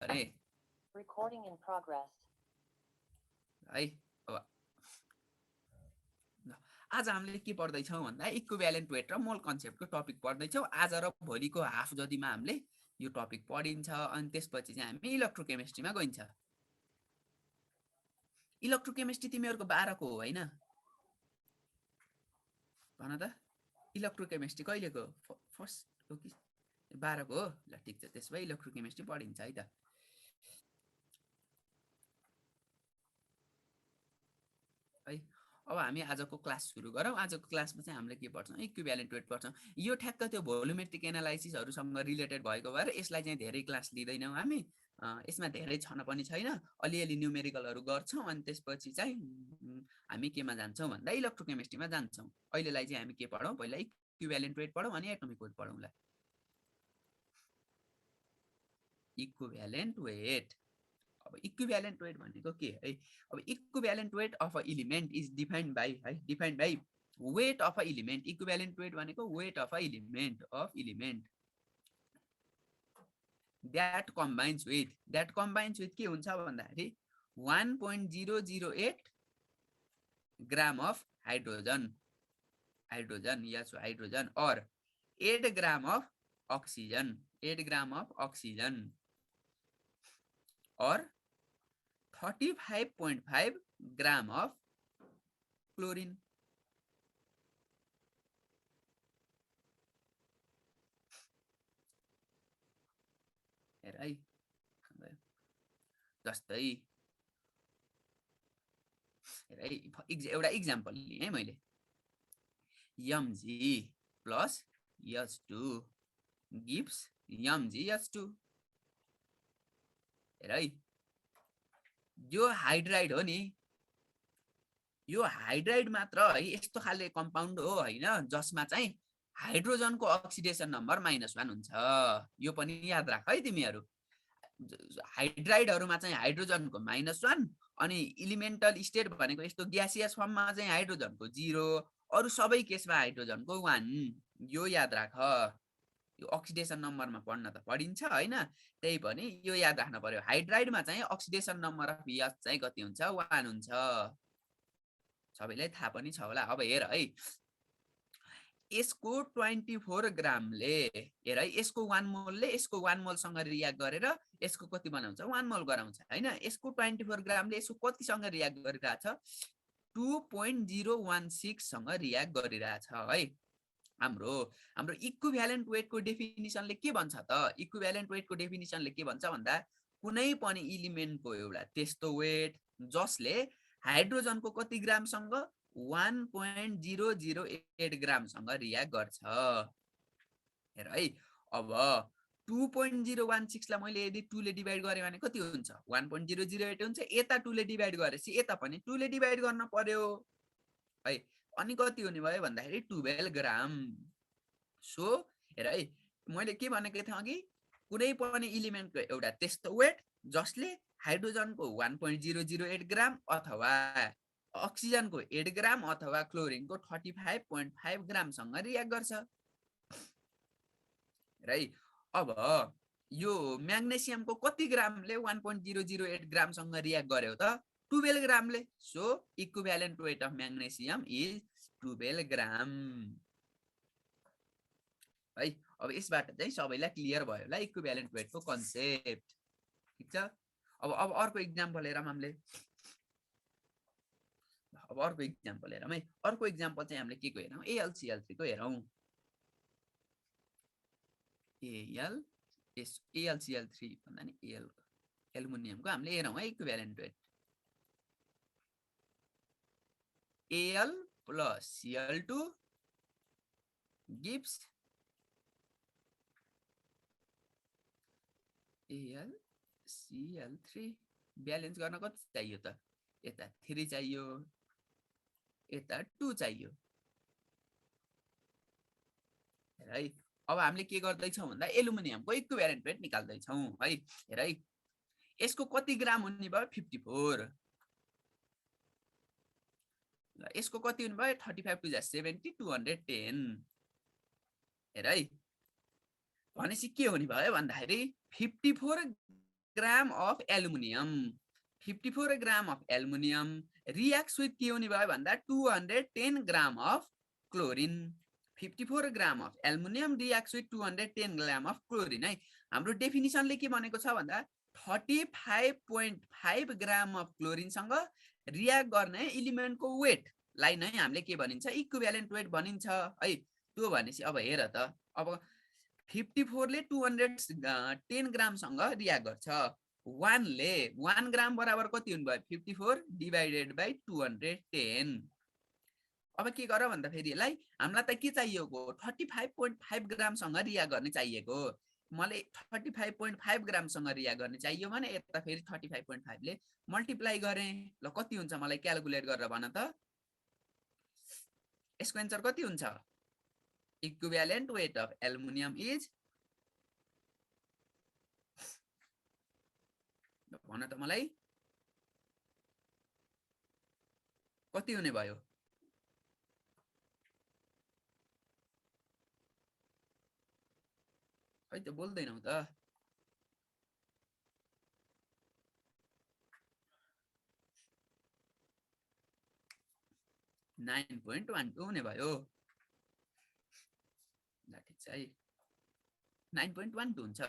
अरे Recording in progress. है अब आज हामीले के पढ्दैछौँ भन्दा इक्विभ्यालेन्ट वेट र मोल कन्सेप्टको टपिक पढ्दैछौँ आज र भोलिको हाफ जतिमा हामीले यो टपिक पढिन्छ अनि त्यसपछि चाहिँ हामी इलेक्ट्रोकेमिस्ट्रीमा गइन्छ इलेक्ट्रोकेमिस्ट्री तिमीहरूको 12 को हो हैन भन त इलेक्ट्रोकेमिस्ट्री कहिलेको फर्स्ट हो कि 12 को हो ल ठिक छ त्यसो भए इलेक्ट्रोकेमिस्ट्री पढिन्छ है त है अब हामी आजको क्लास सुरु गरौँ आजको क्लासमा चाहिँ हामीले के पढ्छौँ इक्विभ्यालेन्ट वेट पढ्छौँ यो ठ्याक्क त्यो भोल्युमेट्रिक एनालाइसिसहरूसँग रिलेटेड भएको भएर यसलाई चाहिँ धेरै क्लास लिँदैनौँ हामी यसमा धेरै छन पनि छैन अलिअलि न्युमेरिकलहरू गर्छौँ अनि त्यसपछि चाहिँ हामी केमा जान्छौँ भन्दा इलेक्ट्रोकेमिस्ट्रीमा जान्छौँ अहिलेलाई चाहिँ हामी के पढौँ पहिला इक्विभ्यालेन्ट वेट पढौँ अनि एटोमिक वेट पढौँला इक्विभ्यालेन्ट वेट अब इक्विभ्यालेन्ट वेट भनेको के है अब equivalent weight of a element is defined by weight of a element equivalent weight भनेको weight of a element that combines with के हुन्छ भन्दाखेरि 1.008 gram of hydrogen or 8 gram of oxygen or 35.5 gram of chlorine हेर है जस्तै हेर है एउटा इक्जाम्पल लिएँ है मैले Mg plus H2 gives MgH2 हेर है यो हाइड्राइड हो नि यो हाइड्राइड मात्र है यस्तो खाले कम्पाउन्ड हो हैन जसमा चाहिँ हाइड्रोजनको अक्सिडेसन नम्बर -1 हुन्छ यो पनि याद राख है तिमीहरू हाइड्राइडहरुमा चाहिँ हाइड्रोजनको -1 अनि एलिमेन्टल स्टेट भनेको यस्तो ग्यासियस फर्ममा चाहिँ हाइड्रोजनको 0 अरु सबै केसमा हाइड्रोजनको 1 यो याद राख यो अक्सिडेसन नम्बरमा पढ्न त पढिन्छ हैन त्यही पनि यो याद राख्न पर्यो हाइड्राइडमा चाहिँ अक्सिडेसन नम्बर अफ H चाहिँ कति हुन्छ 1 हुन्छ सबैलाई थाहा पनि छ होला अब हेर है यसको 24 ग्रामले हेर है यसको 1 मोलले यसको 1 मोलसँग रियाक्ट गरेर यसको कति बनाउँछ 1 मोल गराउँछ हैन यसको 24 ग्रामले यसको कतिसँग रियाक्ट गरिरहेछ 2.016 सँग रियाक्ट गरिरहेछ है हाम्रो इक्विभ्यालेन्ट वेटको डेफिनिसनले के भन्छ त इक्विभ्यालेन्ट वेटको डेफिनिसनले के भन्छ भन्दा कुनै पनि एलिमेन्टको एउटा त्यस्तो वेट जसले हाइड्रोजनको कति ग्रामसँग 1.008 ग्रामसँग रियाक्ट गर्छ हेर है अब 2.016 लाई मैले यदि 2 ले डिवाइड गरे भने कति हुन्छ 1.008 हुन्छ यता 2 ले डिवाइड गरेपछि यता पनि 2 ले डिवाइड गर्न पर्यो है अनि कति हुने भयो भन्दाखेरि 12 ग्राम सो हेर है मैले के भनेको थिएँ अघि कुनै पनि एलिमेन्टको एउटा त्यस्तो वेट जसले हाइड्रोजनको 1.008 ग्राम अथवा अक्सिजनको 8 ग्राम अथवा क्लोरिनको 35.5 ग्रामसँग रियाक्ट गर्छ है अब यो म्याग्नेसियमको कति ग्रामले 1.008 ग्रामसँग रियाक्ट गर्यो त 12 ग्रामले so equivalent weight of magnesium is 12 gram है अब यसबाट चाहिँ सबैलाई क्लियर भयो होला इक्विभ्यालेन्ट वेटको कन्सेप्ट ठीक छ अब अर्को इक्जाम्पल हेरौँ हामीले अब अर्को इक्जाम्पल हेरौँ है अर्को इक्जाम्पल चाहिँ हामीले के को हेरौँ AlCl3 को हेरौँ AlCl3 भन्दा नि एल्युमिनियमको हामीले हेरौँ है equivalent weight Al plus Cl2 gives AlCl3 balance गर्न कति चाहियो त यता 3 चाहियो यता 2 चाहियो है अब हामीले के गर्दै छौं भन्दा एल्युमिनियमको इक्विभ्यालेन्ट वेट निकाल्दै छौं है हेर है यसको कति ग्राम हुने भयो 54 ल यसको कति हुने भयो 35 टु 70 210 हेर है भनेपछि के हुने भयो भन्दाखेरि 54 ग्राम of aluminium 54 gram of aluminium reacts with के हुने भयो भन्दा 210 ग्राम of chlorine 54 gram of aluminium reacts with 210 gram of chlorine है हाम्रो डेफिनिसनले के भनेको छ भन्दा 35.5 ग्राम अफ क्लोरिनसँग रियाक्ट गर्ने इलिमेन्टको वेट लाई नै हामीले के भनिन्छ इक्विभ्यालेन्ट वेट भनिन्छ है त्यो भनेपछि अब हेर त अब 54 ले 210 ग्रामसँग रियाक्ट गर्छ 1 ले 1 ग्राम बराबर कति हुनु भयो 54 डिवाइडेड बाइ 210 अब के गर भन्दा फेरि यसलाई हामीलाई त के चाहिएको 35.5 ग्रामसँग रियाक्ट गर्ने चाहिएको मलाई 35.5 ग्रामसँग रियाक्ट गर्ने चाहियो भने यता फेरि 35.5 ले मल्टिप्लाई गरे ल कति हुन्छ मलाई क्याल्कुलेट गरेर भन त यसको आन्सर कति हुन्छ equivalent weight of aluminium is भन त मलाई कति हुने भयो खै त बोल्दैनौ त 9.12 हुने भयो ठिक छ है 9.12 हुन्छ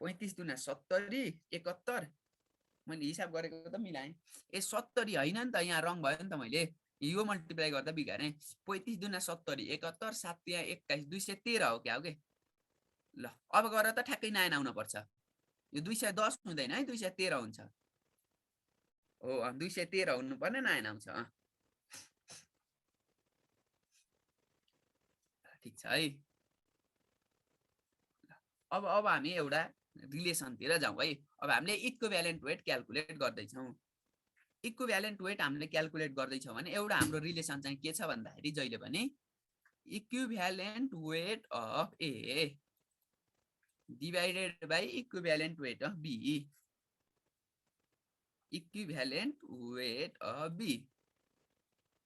35 दुना 70 71 मैले हिसाब गरेको त मिलाएँ ए 70 हैन नि त यहाँ रङ भयो नि त मैले यो मल्टिप्लाई गर्दा बिगारे 35 दुना 70 71 7 यहाँ 21 213 हो क्या हो के ल अब गर त ठ्याक्कै 9 आउन पर्छ यो 210 हुँदैन है 213 हुन्छ हो 213 हुनु पर्ने 9 आउँछ ठीक छ है अब हामी एउटा रिलेसनतिर जाउँ है अब हामीले इक्विभ्यालेन्ट वेट क्याल्कुलेट गर्दै छौं इक्विभ्यालेन्ट वेट हामीले क्याल्कुलेट गर्दै छौं भने एउटा हाम्रो रिलेसन चाहिँ के छ भन्दाखेरि जहिले पनि equivalent weight of A divided by equivalent weight of B equivalent weight of B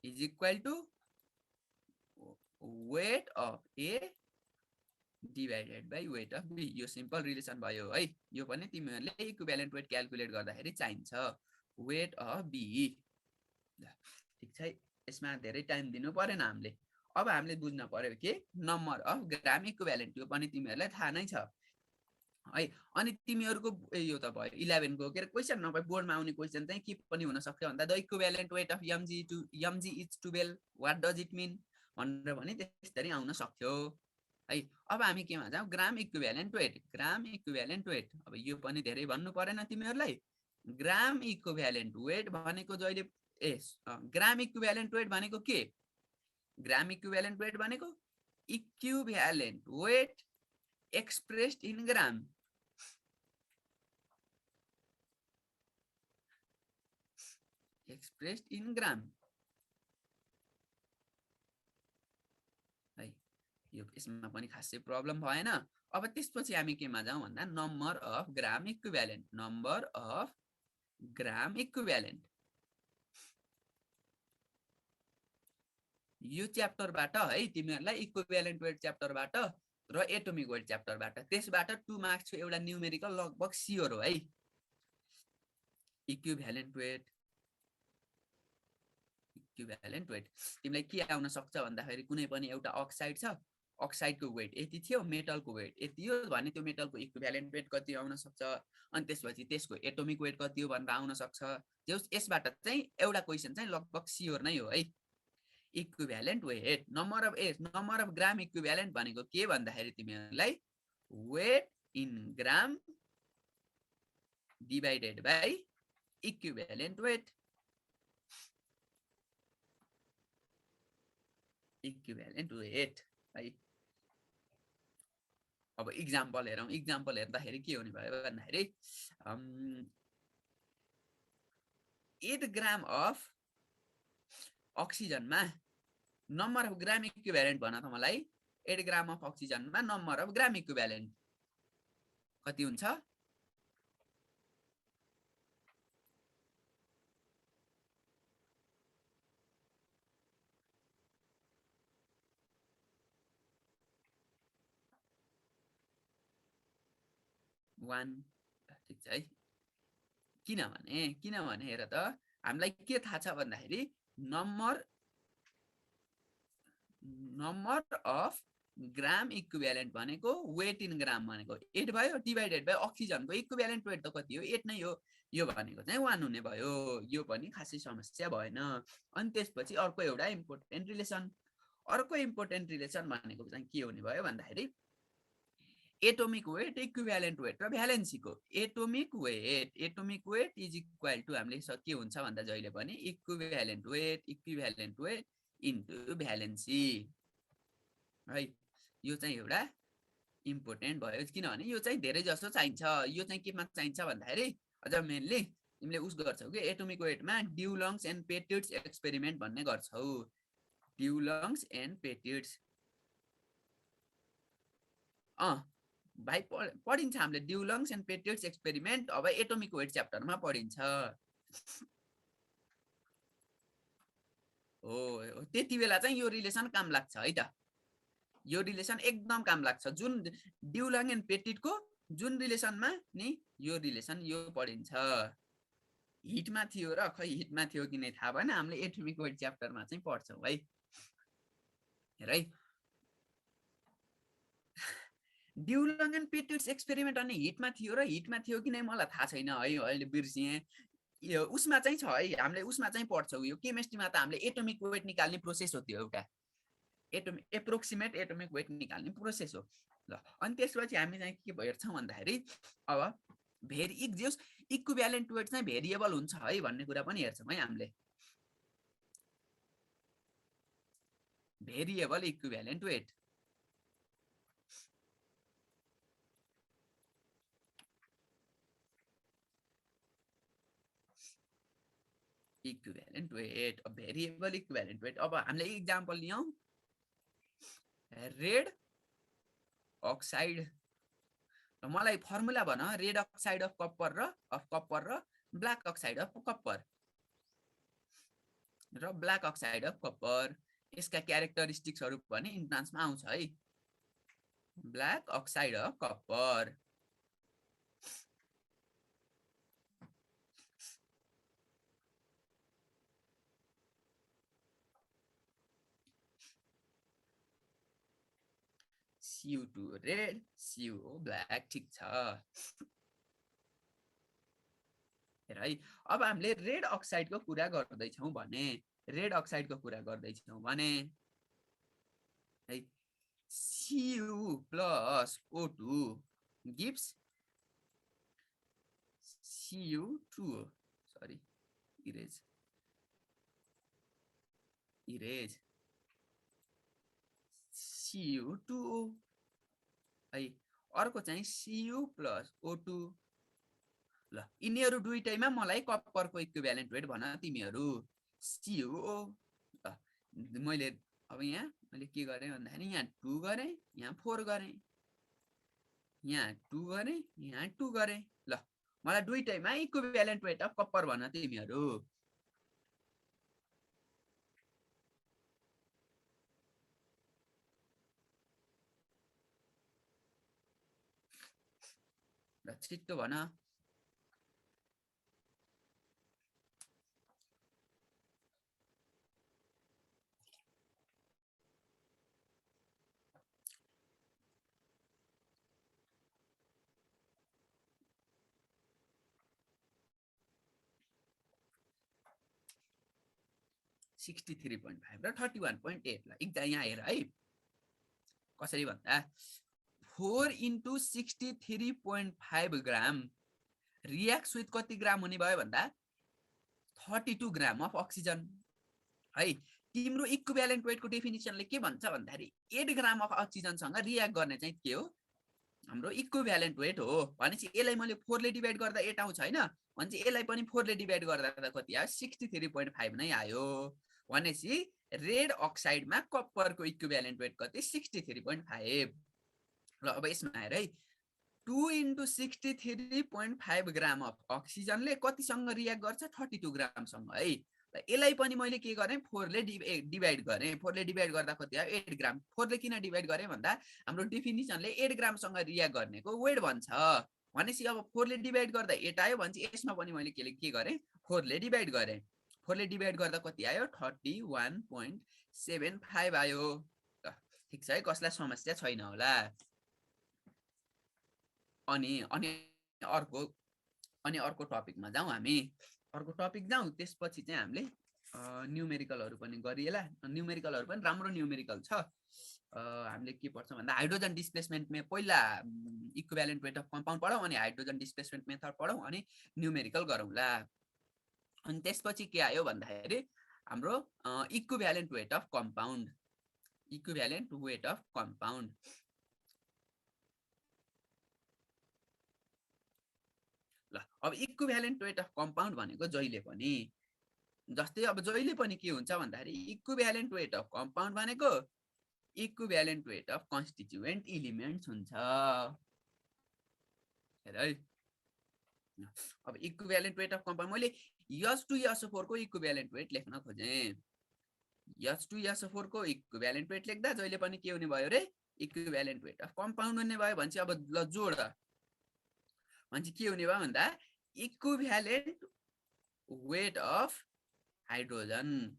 is equal to weight of A divided by weight of B यो सिम्पल रिलेसन भयो है यो पनि तिमीहरुले इक्विभ्यालेन्ट वेट क्याल्कुलेट गर्दाखेरि चाहिन्छ वेट अफ बी ठीक छ यसमा धेरै टाइम दिनु परेन हामीले अब हामीले बुझ्न पर्यो के नम्बर अफ ग्राम इक्विभ्यालेन्ट यो पनि तिमीहरुलाई थाहा नै छ है अनि तिमीहरुको यो त भयो 11 को के क्वेशन नभए बोर्डमा आउने क्वेशन चाहिँ के पनि हुन सक्छ भन्दा the equivalent weight of mg is 12 what does it mean भनेर पनि त्यसरी आउन सक्थ्यो है अब हामी केमा जाऊ ग्राम इक्विभ्यालेन्ट वेट अब यो पनि धेरै भन्नु परेन तिमीहरुलाई ग्राम इक्विभ्यालेन्ट वेट भनेको जहिले ग्राम इक्विभ्यालेन्ट वेट भनेको के ग्राम इक्विभ्यालेन्ट वेट भनेको equivalent weight expressed in gram है यो यसमा पनि खासै प्रब्लम भएन अब त्यसपछि हामी केमा जाउँ भन्दा नम्बर अफ ग्राम इक्विभ्यालेन्ट यो च्याप्टरबाट है तिमीहरुलाई इक्विभ्यालेन्ट वेट च्याप्टरबाट र एटोमिक वेट च्याप्टरबाट त्यसबाट 2 मार्क्स को एउटा न्यूमेरिकल लगभग सियोर हो है इक्विभ्यालेन्ट वेट तिमीलाई के आउन सक्छ भन्दाखेरि कुनै पनि एउटा अक्साइड छ अक्साइडको वेट यति थियो मेटलको वेट यति हो भने त्यो मेटलको इक्विभ्यालेन्ट वेट कति आउन सक्छ अनि त्यसपछि त्यसको एटोमिक वेट कति हो भनेर आउन सक्छ यसबाट चाहिँ एउटा क्वेशन चाहिँ लगभग सियोर नै हो है equivalent weight number of gram equivalent भनेको के भन्दाखेरि तिमीहरुलाई weight in gram divided by equivalent weight है अब इक्जाम्पल हेरौं इक्जाम्पल हेर्दाखेरि के हुने भयो भन्दाखेरि 8 ग्राम अफ अक्सिजनमा नम्बर अफ ग्राम इक्विभ्यालेन्ट भन त मलाई 8 ग्राम अफ अक्सिजनमा नम्बर अफ ग्राम इक्विभ्यालेन्ट कति हुन्छ 1 ठिक छ है किनभने हेर त हामीलाई के थाहा छ भन्दाखेरि नम्बर अफ ग्राम इक्विभ्यालेन्ट भनेको वेट इन ग्राम भनेको 8 भयो डिवाइडेड बाइ अक्सिजनको इक्विभ्यालेन्ट वेट त कति हो 8 नै हो यो भनेको चाहिँ 1 हुने भयो यो पनि खासै समस्या भएन अनि त्यसपछि अर्को एउटा इम्पोर्टेन्ट रिलेसन भनेको चाहिँ के हुने भयो भन्दाखेरि एटोमिक वेट इक्विभ्यालेन्ट वेट र भ्यालेन्सीको atomic weight is equal to हामीले के हुन्छ भन्दा जहिले पनि इक्विभ्यालेन्ट वेट इन्टु भ्यालेन्सी है यो चाहिँ एउटा इम्पोर्टेन्ट भयो किनभने यो चाहिँ धेरै जसो चाहिन्छ यो चाहिँ केमा चाहिन्छ भन्दाखेरि अझ मेनली तिमीले उस गर्छौ के एटोमिक वेटमा ड्युलङ्स एन्ड पेटिट्स एक्सपेरिमेन्ट भन्ने गर्छौ ड्युलङ्स एन्ड पेटिट्स भाइ पढिन्छ हामीले ड्युलङ्स एन्ड पेटिट्स एक्सपेरिमेन्ट अब एटोमिक वेट च्याप्टरमा पढिन्छ हो त्यति बेला चाहिँ यो रिलेसन काम लाग्छ है त यो रिलेसन एकदम काम लाग्छ जुन ड्युलङ एन्ड पेटिटको जुन रिलेसनमा नि यो रिलेसन यो पढिन्छ हिटमा थियो र खै हिटमा थियो कि नै थाहा भएन हामीले एटोमिक वेट च्याप्टरमा चाहिँ पढ्छौँ है हेर है ड्युलङ एन्ड पेटिट्स एक्सपेरिमेन्ट अनि हिटमा थियो कि नै मलाई थाहा छैन है अहिले बिर्सिएँ यो उसमा चाहिँ छ है हामीले उसमा चाहिँ पढ्छौँ यो केमिस्ट्रीमा त हामीले एटोमिक वेट निकाल्ने प्रोसेस हो त्यो एउटा एप्रोक्सिमेट एटोमिक वेट निकाल्ने प्रोसेस हो ल अनि त्यसपछि हामी चाहिँ के हेर्छौँ भन्दाखेरि अब इक्विभ्यालेन्ट वेट चाहिँ भेरिएबल हुन्छ है भन्ने कुरा पनि हेर्छौँ है हामीले variable equivalent weight variable equivalent weight अब हामीले इक्जाम्पल लियौँ रेड अक्साइड मलाई फर्मुला भन रेड अक्साइड अफ कप्पर र ब्ल्याक अक्साइड अफ कप्पर यसका क्यारेक्टरिस्टिक्सहरु पनि इन्ट्रान्समा आउँछ है black oxide of copper CO2 red CO black ठीक छ हेर है अब हामीले रेड अक्साइडको कुरा गर्दै छौं भने है Cu plus O2 gives Cu2 sorry erase Cu2 है अर्को चाहिँ Cu plus O2 ल यिनीहरु दुईटैमा मलाई कप्परको इक्विभ्यालेन्ट वेट भन तिमीहरु CO मैले अब यहाँ मैले के गरे भन्दाखेरि यहाँ 2 गरे यहाँ 4 गरे यहाँ 2 गरे यहाँ 2 गरे ल मलाई दुईटैमा इक्विभ्यालेन्ट वेट अफ कप्पर भन तिमीहरु ल छिट्टो भन 63.5 र 31.8 ल एकजना यहाँ हेर है कसरी भन्दा 4 into 63.5 ग्राम रियाक्ट्स विथ कति ग्राम हुने भयो भन्दा 32 ग्राम अफ अक्सिजन है तिम्रो इक्विभ्यालेन्ट वेटको डेफिनिसनले के भन्छ भन्दाखेरि 8 ग्राम अफ अक्सिजनसँग रियाक्ट गर्ने चाहिँ के हो हाम्रो इक्विभ्यालेन्ट वेट हो भनेपछि यसलाई मैले 4 ले डिवाइड गर्दा 8 आउँछ हैन भनेपछि यसलाई पनि 4 ले डिवाइड गर्दा कति आयो 63.5 नै आयो भनेपछि रेड अक्साइडमा कप्परको इक्विभ्यालेन्ट वेट कति 63.5 ल अब यसमा हेर है 2 into 63.5 ग्राम अफ अक्सिजनले कतिसँग रियाक्ट गर्छ 32 ग्राम सँग है ल यसलाई पनि मैले के गरे 4 ले डिवाइड गरे 4 ले डिवाइड गर्दा कति आयो 8 ग्राम 4 ले किन डिवाइड गरे भन्दा हाम्रो डेफिनिसनले 8 ग्राम सँग रियाक्ट गर्नेको वेट भन्छ भनेपछि अब 4 ले डिभाइड गर्दा 8 आयो भने यसमा पनि मैले के गरे 4 ले डिभाइड गरे 4 ले डिभाइड गर्दा कति आयो 31.75 आयो ल ठीक छ है कसलाई समस्या छैन होला अनि अनि अर्को टपिकमा जाउँ हामी अर्को टपिक जाउँ त्यसपछि चाहिँ हामीले न्यूमेरिकलहरु पनि गरिएला न्यूमेरिकलहरु पनि राम्रो न्यूमेरिकल छ हामीले के पढ्छौं भन्दा हाइड्रोजन डिस्प्लेसमेन्ट में पहिला इक्विभ्यालेन्ट वेट अफ कम्पाउन्ड पढौं अनि हाइड्रोजन डिस्प्लेसमेन्ट मेथड पढौं अनि न्यूमेरिकल गरौँला अनि त्यसपछि के आयो भन्दाखेरि हाम्रो इक्विभ्यालेन्ट वेट अफ कम्पाउन्ड ल अब इक्विभ्यालेन्ट वेट अफ कम्पाउन्ड भनेको जहिले पनि जस्तै अब जहिले पनि के हुन्छ भन्दाखेरि इक्विभ्यालेन्ट वेट अफ कम्पाउन्ड भनेको equivalent weight of constituent elements हुन्छ हेर है अब इक्विभ्यालेन्ट वेट अफ कम्पाउन्ड मैले H2SO4 को इक्विभ्यालेन्ट वेट लेख्न खोजे H2SO4 को इक्विभ्यालेन्ट वेट लेख्दा जहिले पनि के हुने भयो रे इक्विभ्यालेन्ट वेट अफ कम्पाउन्ड हुने भयो भने चाहिँ अब ल जोड भने के हुने भयो भन्दा equivalent weight of hydrogen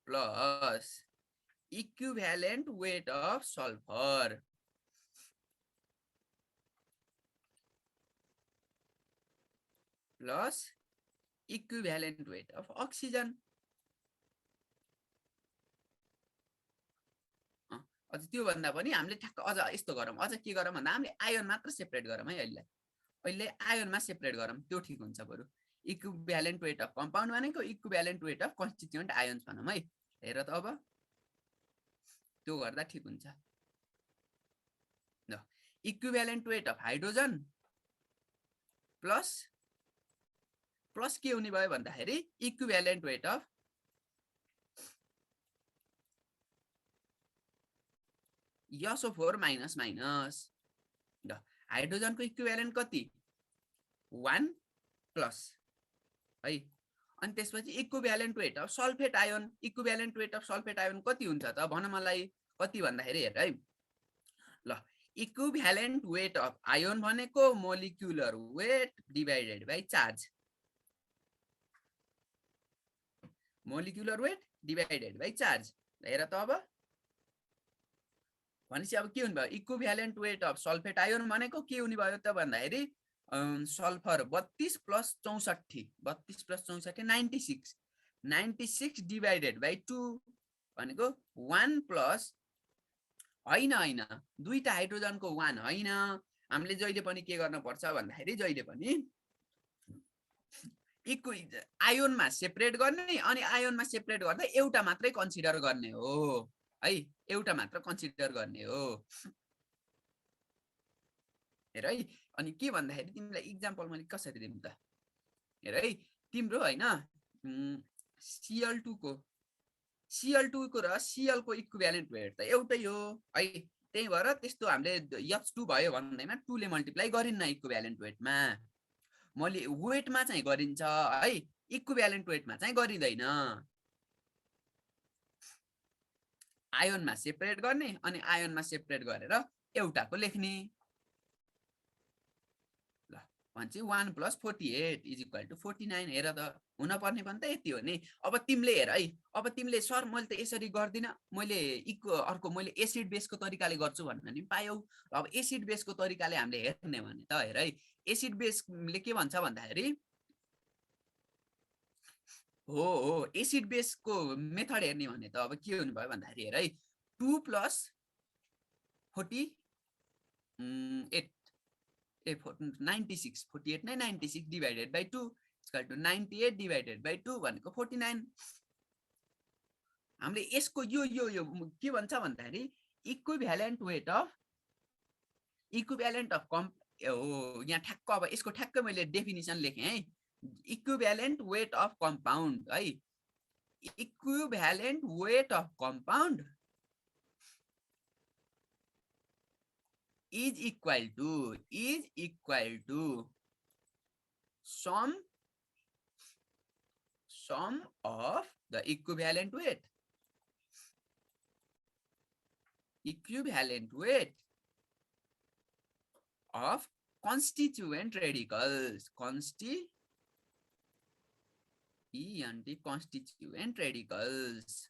plus equivalent weight of sulphur plus equivalent weight of oxygen अझ त्यो भन्दा पनि हामीले ठ्याक्क अझ यस्तो गरौँ अझ के गरौँ भन्दा हामीले आयोन मात्र सेपरेट गरौँ है अहिले आयोनमा सेपरेट गरौँ त्यो ठीक हुन्छ बरु इक्विभ्यालेन्ट वेट अफ कम्पाउन्ड भनेको equivalent weight of constituent ions भनौँ है हेर त अब त्यो गर्दा ठीक हुन्छ ल equivalent weight of hydrogen plus के हुने भयो भन्दाखेरि equivalent weight of SO4 minus ल हाइड्रोजनको इक्विभ्यालेन्ट कति 1 प्लस है अनि त्यसपछि equivalent weight of sulphate ion कति हुन्छ त भन मलाई कति भन्दाखेरि हेर है ल इक्विभ्यालेन्ट वेट अफ आयोन भनेको molecular weight divided by charge हेर त अब भनेपछि अब के हुने भयो equivalent weight of sulphate ion भनेको के हुने भयो त भन्दाखेरि सल्फर 32 प्लस 64 96 डिवाइडेड बाइ 2 भनेको 1 प्लस हैन दुईटा हाइड्रोजनको 1 हैन हामीले जहिले पनि के गर्न पर्छ भन्दाखेरि जहिले पनि आयोनमा सेपरेट गर्ने अनि आयोनमा सेपरेट गर्दा एउटा मात्रै कन्सिडर गर्ने हो है एउटा मात्र कन्सिडर गर्ने हो हेर है अनि के भन्दाखेरि तिमीलाई एक्जाम्पल मैले कसरी दिम त हेर है तिम्रो हैन Cl2 को र Cl को इक्विभ्यालेन्ट वेट त एउटै हो है त्यही भएर त्यस्तो हामीले H2 भयो भन्दैमा 2 ले मल्टिप्लाई गरिन्न इक्विभ्यालेन्ट वेटमा मैले वेटमा चाहिँ गरिन्छ है इक्विभ्यालेन्ट वेटमा चाहिँ गरिदैन आयोनमा सेपरेट गर्ने अनि आयोनमा सेपरेट गरेर एउटाको लेख्ने ल भन्छ 1 + 48 = 49 हेर त हुन पर्ने पनि त यति हो नि अब तिमीले हेर है अब तिमीले सर मैले त यसरी गर्दिन मैले अर्को मैले एसिड बेसको तरिकाले गर्छु भन्न नि पायौ अब एसिड बेसको तरिकाले हामीले हेर्ने भने त हेर है एसिड बेसले के भन्छ भन्दाखेरि हो एसिड बेसको मेथड हेर्ने भने त अब के हुने भयो भन्दाखेरि हेर है 2 + 48 96 डिवाइडेड बाइ 2 = 98 डिवाइडेड बाइ 2 भनेको 49 हामीले यसको यो के भन्छ भन्दाखेरि इक्विभ्यालेन्ट अफ हो यहाँ ठ्याक्क अब यसको ठ्याक्क मैले डेफिनिसन लेखेँ है इक्विभ्यालेन्ट वेट अफ कम्पाउन्ड है equivalent weight of compound is equal to sum of the equivalent weight equivalent weight of constituent radicals. Constituent radicals.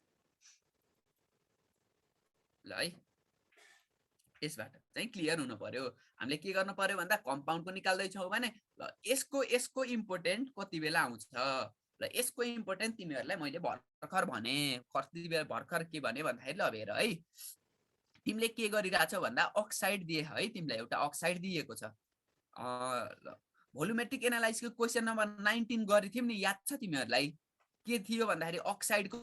ल है यसबाट चाहिँ क्लियर हुनु पर्यो। हामीले के गर्न पर्यो भन्दा कम्पाउन्डको निकाल्दै छौं भने ल यसको इम्पोर्टेन्ट कति बेला आउँछ ल यसको इम्पोर्टेन्ट तिमीहरुलाई मैले भर्खर भने कति बेला भर्खर के भने भन्दाखेरि ल हेर है तिमीले के गरिराछौ भन्दा अक्साइड दिए है तिमीलाई एउटा अक्साइड दिएको छ भोल्युमेट्रिक एनालाइसिसको क्वेशन नम्बर 19 गरि थियौ नि याद छ तिमीहरुलाई के थियो भन्दाखेरि अक्साइडको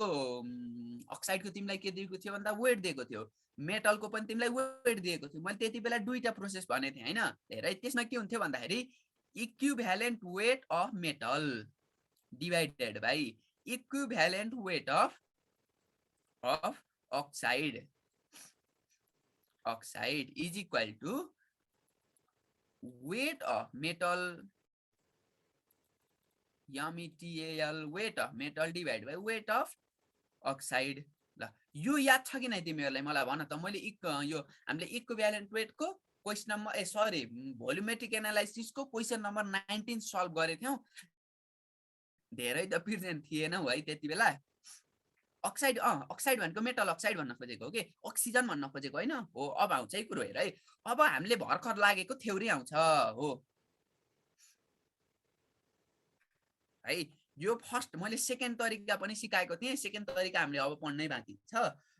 तिमीलाई के दिएको थियो भन्दा वेट दिएको थियो मेटलको पनि तिमीलाई वेट दिएको थियो मैले त्यति बेला दुईटा प्रोसेस भने थिए हैन हेर त्यसमा के हुन्थ्यो भन्दाखेरि equivalent weight of metal divided by equivalent weight of oxide is equal to weight of metal METAL weight of metal divided by weight of oxide ल यो याद छ कि नै तिमीहरुलाई मलाई भन त मैले यो हामीले इक्विभ्यालेन्ट वेट को क्वेशन नम्बर भोल्युमेट्रिक एनालाइसिस को क्वेशन नम्बर 19 सल्भ गरे थियौ धेरै त प्रेजेन्ट थिएन है त्यति बेला अक्साइड अक्साइड भनेको मेटल अक्साइड भन्न खोजेको हो के अक्सिजन भन्न खोजेको हैन हो अब आउँछ है कुरो हेर है अब हामीले भर्खर लागेको थ्योरी आउँछ हो है यो फर्स्ट मैले सेकेन्ड तरिका पनि सिकाएको थिएँ सेकेन्ड तरिका हामीले अब पढ्नै बाँकी छ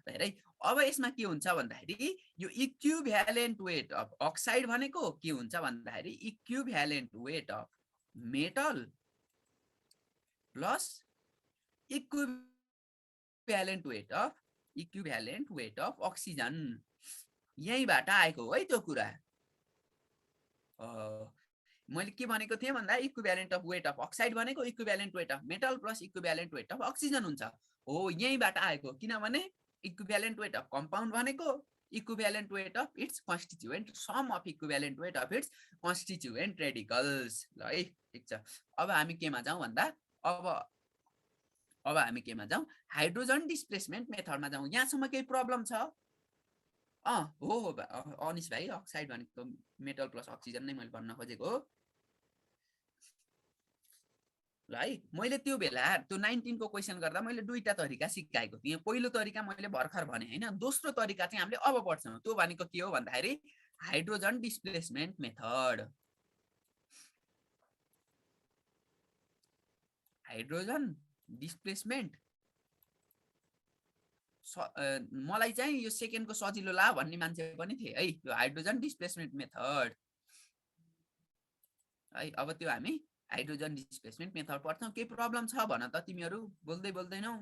हेर है अब यसमा के हुन्छ भन्दाखेरि यो इक्विभ्यालेन्ट वेट अफ अक्साइड भनेको के हुन्छ भन्दाखेरि equivalent weight of metal plus equivalent weight of oxygen यहीबाट आएको है त्यो कुरा मैले के भनेको थिएँ भन्दा equivalent of weight of oxide भनेको equivalent weight of metal plus equivalent weight of oxygen हुन्छ हो यहीबाट आएको किनभने इक्विभ्यालेन्ट वेट अफ कम्पाउन्ड भनेको equivalent weight of its constituent sum of equivalent weight of its constituent radicals ल है ठीक छ अब हामी केमा जाउँ भन्दा अब हामी केमा जाउँ हाइड्रोजन डिस्प्लेसमेन्ट मेथडमा जाउँ यहाँसम्म केही प्रब्लम छ हो अनिश भाइ अक्साइड भनेको मेटल प्लस अक्सिजन नै मैले भन्न खोजेको हो ल है मैले त्यो बेला त्यो 19 को क्वेशन गर्दा मैले दुईटा तरिका सिकाएको थिएँ पहिलो तरिका मैले भर्खर भने हैन दोस्रो तरिका चाहिँ हामीले अब पढ्छौं त्यो भनेको के हो भन्दाखेरि hydrogen displacement method hydrogen displacement मलाई चाहिँ यो सेकेन्डको सजिलो ला भन्ने मान्छे पनि थिए है यो हाइड्रोजन डिस्प्लेसमेन्ट मेथड है अब त्यो हामी हाइड्रोजन डिस्प्लेसमेन्ट मेथड पढ्छौं के प्रब्लम छ भन त तिमीहरु बोल्दैनौ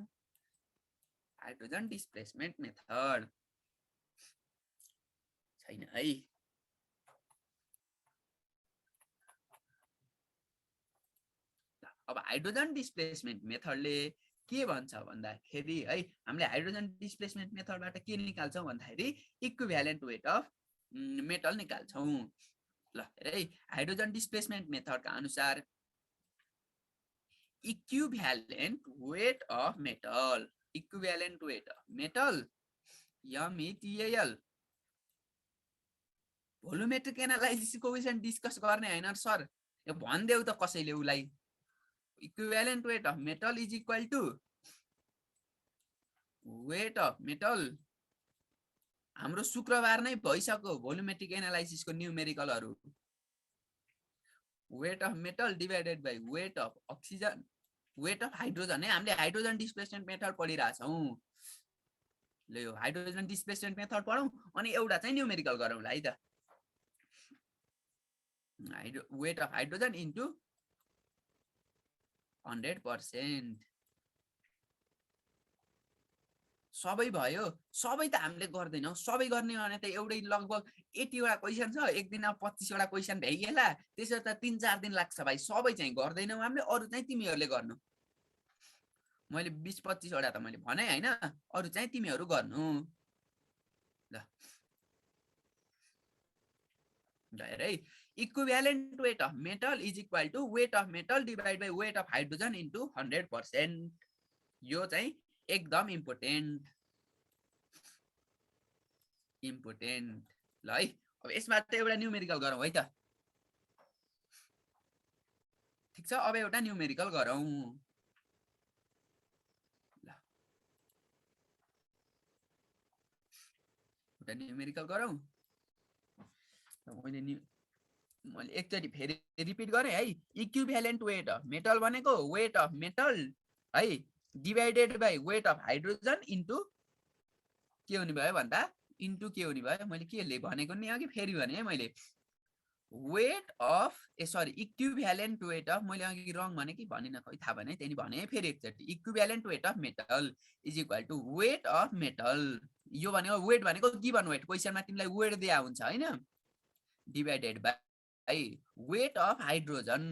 हाइड्रोजन डिस्प्लेसमेन्ट मेथड छैन है अब हाइड्रोजन डिस्प्लेसमेन्ट मेथडले के भन्छ भन्दाखेरि है हामीले हाइड्रोजन डिस्प्लेसमेन्ट मेथडबाट के निकाल्छौं भन्दाखेरि इक्विभ्यालेन्ट वेट अफ मेटल निकाल्छौं ल हेर है हाइड्रोजन डिस्प्लेसमेन्ट मेथडका अनुसार equivalent weight of metal METAL volumetric एनालाइसिसको क्वेशन डिस्कस गर्ने हैन सर यो भन्देउ त कसैले उलाई equivalent weight of metal is equal to weight of metal हाम्रो शुक्रबार नै भइसक्यो भोल्युमेट्रिक एनालाइसिसको न्यूमेरिकलहरु weight of metal divided by weight of oxygen weight of hydrogen है हामीले हाइड्रोजन डिस्प्लेसमेन्ट मेथड पढिरा छौं ल यो हाइड्रोजन डिस्प्लेसमेन्ट मेथड पढौं अनि एउटा चाहिँ न्यूमेरिकल गरौँ है त वेट अफ हाइड्रोजन इन्टु 100% सबै भयो सबै त हामीले गर्दैनौ सबै गर्ने भने त एउटै लगभग 80 वटा क्वेशन छ एक दिनमा 25 वटा क्वेशन भइएला त्यसो त 3-4 दिन लाग्छ भाइ सबै चाहिँ गर्दैनौ हामीले अरु चाहिँ तिमीहरुले गर्नु मैले 20-25 वटा त मैले भने हैन अरु चाहिँ तिमीहरु गर्नु ल हेर है equivalent weight of metal is equal to weight of metal divide by weight of hydrogen into 100% यो चाहिँ एकदम इम्पोर्टेन्ट इम्पोर्टेन्ट ल है। अब यसबाट एउटा न्युमेरिकल गरौँ है त। ठिक छ, अब एउटा न्युमेरिकल गरौँ ल। एउटा न्युमेरिकल गरौँ। मैले एकचोटि फेरि रिपिट गरेँ है। इक्विभ्यालेन्ट वेट अफ मेटल भनेको वेट अफ मेटल है divided by weight of hydrogen into के हुने भयो भन्दा इन्टु के हुने भयो, मैले के भनेको नि अघि फेरि भने है मैले। Weight of sorry equivalent weight of, मैले अघि रङ भने कि भनिनँ खै थाहा भएन, त्यही भने फेरि एकचोटि। Equivalent weight of metal is equal to weight of metal. यो भनेको वेट भनेको गिभन वेट, क्वेसनमा तिमीलाई वेट दिया हुन्छ हैन, divided by weight of hydrogen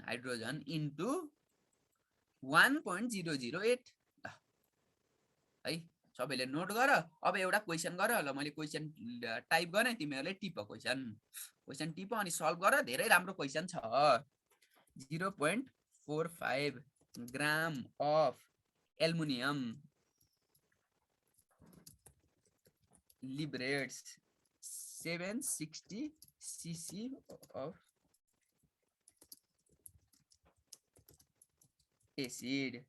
hydrogen into 1.008 है। सबैले नोट गर। अब एउटा क्वेसन गर ल। मैले क्वेसन टाइप गरेँ, तिमीहरूले टिप क्वेसन टिप अनि सल्भ गर। धेरै राम्रो क्वेसन छ। 0.45 ग्राम of aluminium liberates 760 cc of acid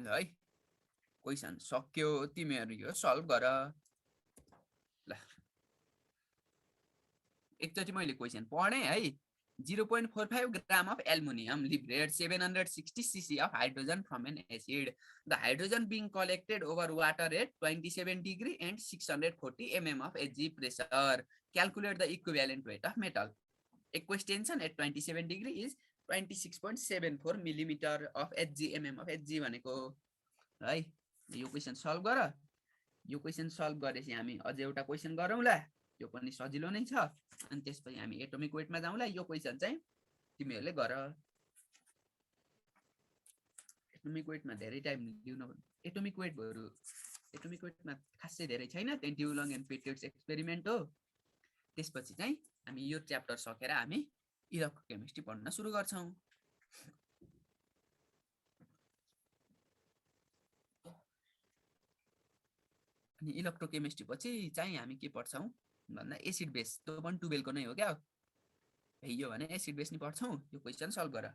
ल है। क्वेसन सक्यो, तिमीहरू यो सल्भ गर ल। एकचोटि मैले क्वेसन पढेँ है। 0.45 ग्राम of aluminum liberates 760 cc of hydrogen from an acid. The hydrogen being collected over water at 27 degree and 640 mm of Hg pressure. Calculate the equivalent weight of metal. Aqueous tension at 27 degree is 26.74 millimeter of Hg mm of Hg भनेको है। यो question solve गर। यो question solve गरेपछि हामी अझै एउटा question गरौँला, यो पनि सजिलो नै छ। अनि त्यसपछि हामी एटोमिक वेटमा जाउँला। यो क्वेसन चाहिँ तिमीहरूले गर। एटोमिक वेटमा धेरै टाइम लिउन, एटोमिक वेटमा खासै धेरै छैन, त्यही ड्युलङ एन्ड पेटिट्स एक्सपेरिमेन्ट हो। त्यसपछि चाहिँ हामी यो च्याप्टर सकेर हामी इलेक्ट्रोकेमिस्ट्री पढ्न सुरु गर्छौं। अनि इलेक्ट्रोकेमिस्ट्री पछि चाहिँ हामी के पढ्छौं भन्दा एसिड बेस, त्यो पनि 12 को नै हो क्या। यो भने एसिड बेस नि पढ्छौं। यो क्वेसन सल्भ गर।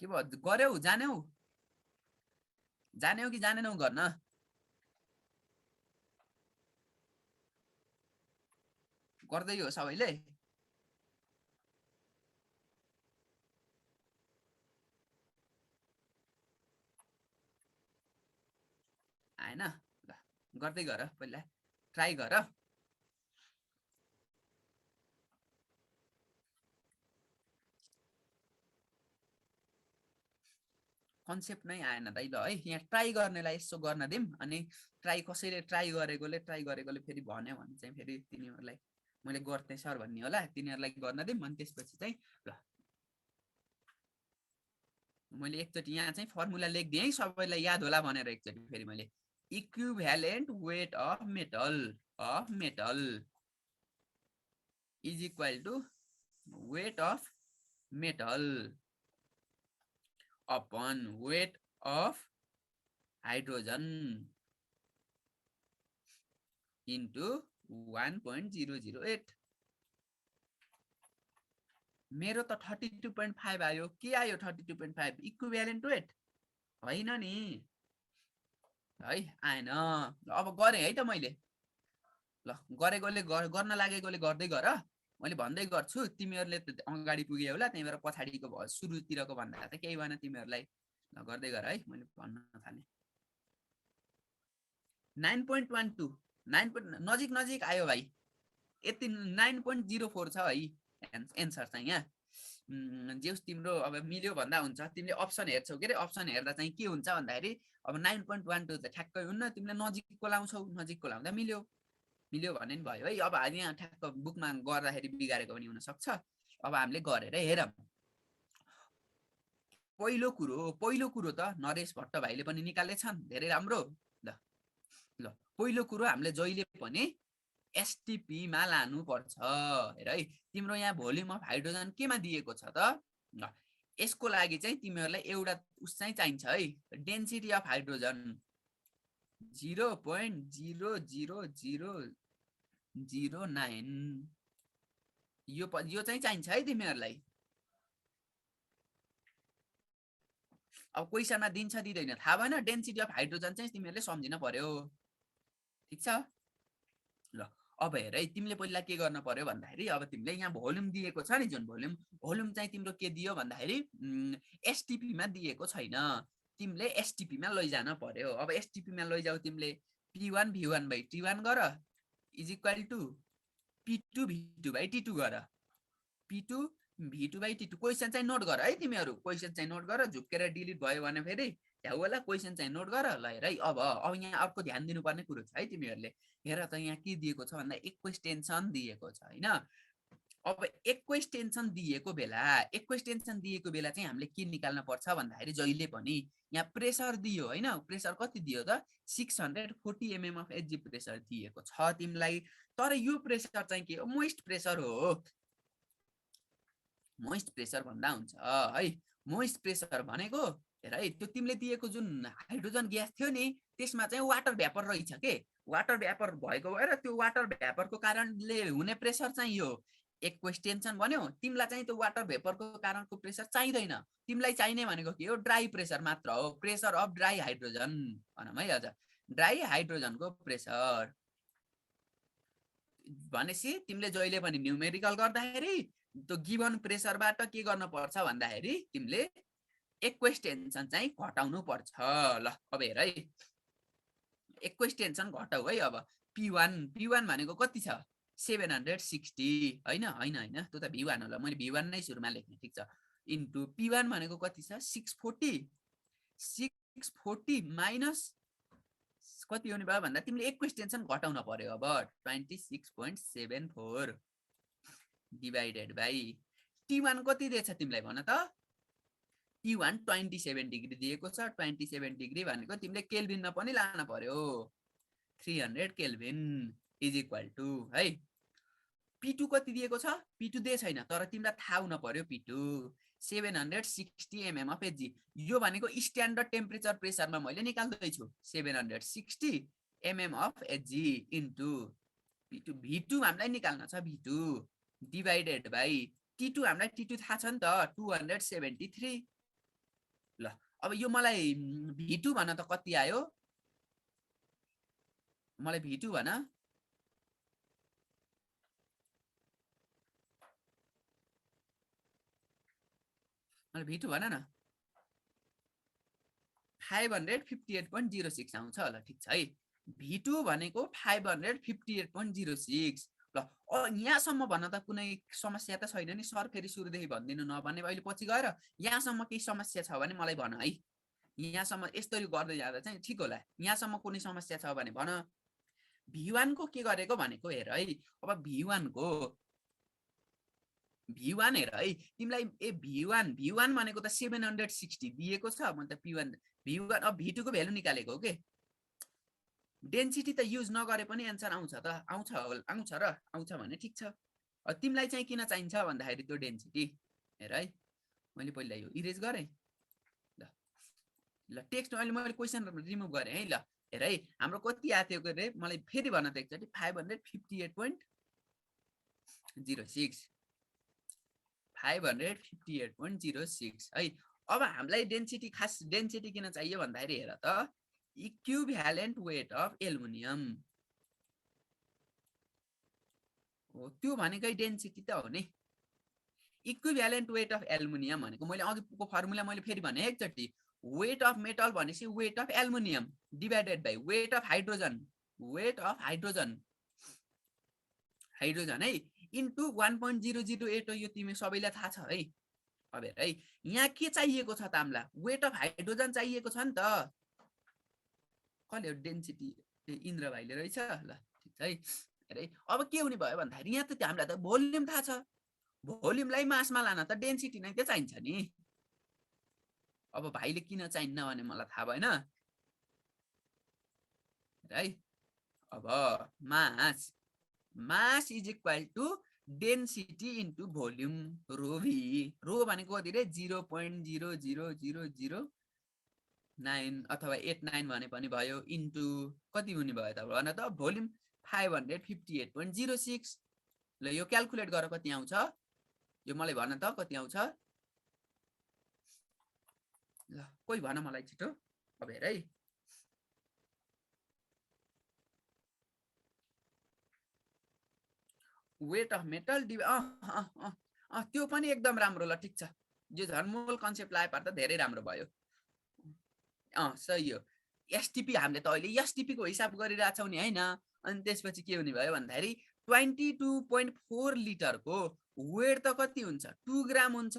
के भयो, गर्यौ जान्यौ कि जानेनौ गर्न? गर्दै हो सबैले? आएन ल, गर्दै गर, पहिला ट्राई गर। कन्सेप्ट नै आएन दाइ ल है। यहाँ ट्राई गर्नेलाई यसो गर्न दिम, अनि ट्राई कसैले ट्राई गरेकोले फेरि भन्यो भने चाहिँ फेरि तिनीहरूलाई मैले गर्थे सर भन्ने होला, तिनीहरूलाई गर्न दिम। अनि त्यसपछि चाहिँ ल मैले एकचोटि यहाँ चाहिँ फर्मुला लेखिदिएँ है, सबैलाई याद होला भनेर। एकचोटि फेरि मैले equivalent weight of metal is equal to weight of metal upon weight of hydrogen into 1.008। मेरो त 32.5 आयो। के आयो 32.5? इक्विभ्यालेन्ट वेट होइन नि है आएन अब गरेँ है त मैले ल गरेकोले गर्न लागेकोले गर्दै गर मैले भन्दै गर्छु तिमीहरूले त अगाडि पुग्यो होला त्यही भएर पछाडिको सुरुतिरको भन्दा त केही भएन तिमीहरूलाई ल गर्दै गर है मैले भन्न थालेँ 9.12 नजिक नजिक आयो भाइ यति 9.04 छ है एन्सर चाहिँ यहाँ जेस तिम्रो अब मिल्यो भन्दा हुन्छ तिमीले अप्सन हेर्छौ के अरे अप्सन हेर्दा चाहिँ के हुन्छ भन्दाखेरि अब 9.12 त ठ्याक्कै हुन्न तिमीले नजिकको लाउँछौ नजिकको लाउँदा मिल्यो भने नि भयो है अब यहाँ ठ्याक्क बुकमा गर्दाखेरि बिगारेको पनि हुनसक्छ अब हामीले गरेर हेरौँ पहिलो कुरो त नरेश भट्ट भाइले पनि निकालेछन् धेरै राम्रो ल पहिलो कुरो हामीले जहिले पनि एसटिपी मा लानु पर्छ हेर है तिम्रो यहाँ भोल्युम अफ हाइड्रोजन केमा दिएको छ त यसको लागि चाहिँ तिमीहरूलाई एउटा उस चाहिँ चाहिन्छ है डेन्सिटी अफ हाइड्रोजन 0.00009 यो चाहिँ चाहिन्छ है तिमीहरूलाई अब क्वेशनमा दिन्छ दिँदैन थाहा भएन डेन्सिटी अफ हाइड्रोजन चाहिँ तिमीहरूले सम्झिन पर्यो ठीक छ ल अब हेर है तिमीले पहिला के गर्न पर्यो भन्दाखेरि अब तिमीले यहाँ भोल्युम दिएको छ नि जुन भोल्युम चाहिँ तिम्रो के दियो भन्दाखेरि एसटिपी मा दिएको छैन तिमीले एसटिपी मा लैजान पर्यो अब एसटिपी मा लैजाऊ तिमीले P1 V1 by T1 गर is equal to P2 V2 by T2 गर P2 V2 by T2 question चाहिँ नोट गर है तिमीहरू क्वेशन चाहिँ नोट गर झुक्केर डिलिट भयो भने फेरि त्यहाँ होला क्वेशन चाहिँ नोट गर ल हेर है अब यहाँ अर्को ध्यान दिनुपर्ने कुरो छ है तिमीहरूले हेर त यहाँ के दिएको छ भन्दा एक्वेस टेन्सन दिएको छ हैन अब एक्वेस टेन्सन दिएको बेला चाहिँ हामीले के निकाल्न पर्छ भन्दाखेरि जहिले पनि यहाँ प्रेसर दियो हैन प्रेसर कति दियो त 640 mm अफ एचजी प्रेसर दिएको छ तिमीलाई तर यो प्रेसर चाहिँ के हो मोइस्ट प्रेसर हो मोइस्ट प्रेसर भन्दा हुन्छ है मोइस्ट प्रेसर भनेको हेर है त्यो तिमीले दिएको जुन हाइड्रोजन ग्यास थियो नि त्यसमा चाहिँ वाटर भ्यापर रहेछ के वाटर भ्यापर भएको भएर त्यो वाटर भ्यापरको कारणले हुने प्रेसर चाहिँ यो एक्वेस टेन्सन भन्यो तिमीलाई चाहिँ त्यो वाटर भ्यापरको कारणको प्रेसर चाहिँदैन तिमीलाई चाहिने भनेको के हो ड्राई प्रेसर मात्र हो प्रेसर अफ ड्राई हाइड्रोजन भनौँ है अझ ड्राई हाइड्रोजनको प्रेसर भनेपछि तिमीले जहिले पनि न्युमेरिकल गर्दाखेरि त्यो गिभन प्रेसरबाट के गर्न पर्छ भन्दाखेरि तिमीले एक्वेस टेन्सन चाहिँ घटाउनु पर्छ ल अब हेर है एक्वेस टेन्सन घटाउ है अब P1 भनेको कति छ 760 हैन त्यो त V1 होला मैले V1 नै सुरुमा लेख्ने ठीक छ इन्टु P1 भनेको कति छ 640 माइनस कति हुने भयो भन्दा तिमीले एक्वेस टेन्सन घटाउन पर्यो अब 26.74 डिवाइडेड बाइ T1 कति दिएछ तिमीलाई भन त T1 27 डिग्री दिएको छ 27 डिग्री भनेको तिमीले केल्भिनमा पनि लान पर्यो 300 केल्भिन इज इक्वल टु है P2 कति दिएको छ P2 दिए छैन तर तिमीलाई थाहा हुन पर्यो P2 760 mm अफ एचजी यो भनेको स्ट्यान्डर्ड टेम्परेचर प्रेसरमा मैले निकाल्दै छु 760 mm of Hg into P2 V2 हामीलाई निकाल्न छ V2 डिवाइडेड बाइ T2 हामीलाई T2 थाहा छ नि त 273 ल अब यो मलाई V2 भन त कति आयो मलाई V2 भन मलाई V2 भन न 558.06 आउँछ ल ठीक छ है V2 भनेको 558.06 ल यहाँसम्म भन्न त कुनै समस्या त छैन नि सर फेरि सुरुदेखि भन्दिनु नभने अहिले पछि गएर यहाँसम्म केही समस्या छ भने मलाई भन है यहाँसम्म यसरी गर्दै जाँदा चाहिँ ठिक होला यहाँसम्म कुनै समस्या छ भने भन V1 को के गरेको भनेको हेर है अब V1 हेर है तिमीलाई V1 भनेको त 760 दिएको छ म त P1 V1 अब V2 को भ्यालु निकालेको हो के डेन्सिटी त युज नगरे पनि एन्सर आउँछ त आउँछ भने ठीक छ तिमीलाई चाहिँ किन चाहिन्छ भन्दाखेरि त्यो डेन्सिटी हेर है मैले पहिला यो इरेज गरे ल टेक्स्ट अहिले मैले क्वेशन रिमुभ गरे है ल हेर है हाम्रो कति आथ्यो रे मलाई फेरि भन्न त एकचोटी 558.06 558.06 है अब हामीलाई डेन्सिटी खास डेन्सिटी किन चाहियो भन्दाखेरि हेर त इक्विभ्यालेन्ट वेट अफ एल्युमिनियम हो त्यो भनेकै डेन्सिटी त हो नि इक्विभ्यालेन्ट वेट अफ एल्युमिनियम भनेको मैले अघिको फर्मुला मैले फेरि भने एकचोटि वेट अफ मेटल भनेपछि weight of aluminium divided by weight of hydrogen hydrogen है इन्टु 1.008 यो तिमी सबैलाई थाहा छ है अब हेर है यहाँ के चाहिएको छ त हामीलाई वेट अफ हाइड्रोजन चाहिएको छ नि त कसले डेन्सिटी इन्द्र भाइले रहेछ ल ठिक छ है हेर अब के हुने भयो भन्दाखेरि यहाँ त हामीलाई त भोल्युम थाहा छ भोल्युमलाई मासमा लान त डेन्सिटी नै त चाहिन्छ नि अब भाइले किन चाहिन्न भने मलाई थाहा भएन है अब mass is equal to density into volume rho भी रो भनेको कति रे 0.00009 अथवा 89 भने पनि भयो इन्टु कति हुने भयो त भन त भोल्युम 558.06 ल यो क्याल्कुलेट गरेर कति आउँछ यो मलाई भन त कति आउँछ ल कोही भन मलाई छिटो अब हेर है वेट अफ मेटल त्यो पनि एकदम राम्रो ल ठिक छ यो झन् मूल कन्सेप्ट लाए पार त धेरै राम्रो भयो सही हो एसटिपी हामीले त अहिले एसटिपी को हिसाब गरिरहेछौँ नि हैन अनि त्यसपछि के हुने भयो भन्दाखेरि 22.4 लिटरको वेट त कति हुन्छ 2 ग्राम हुन्छ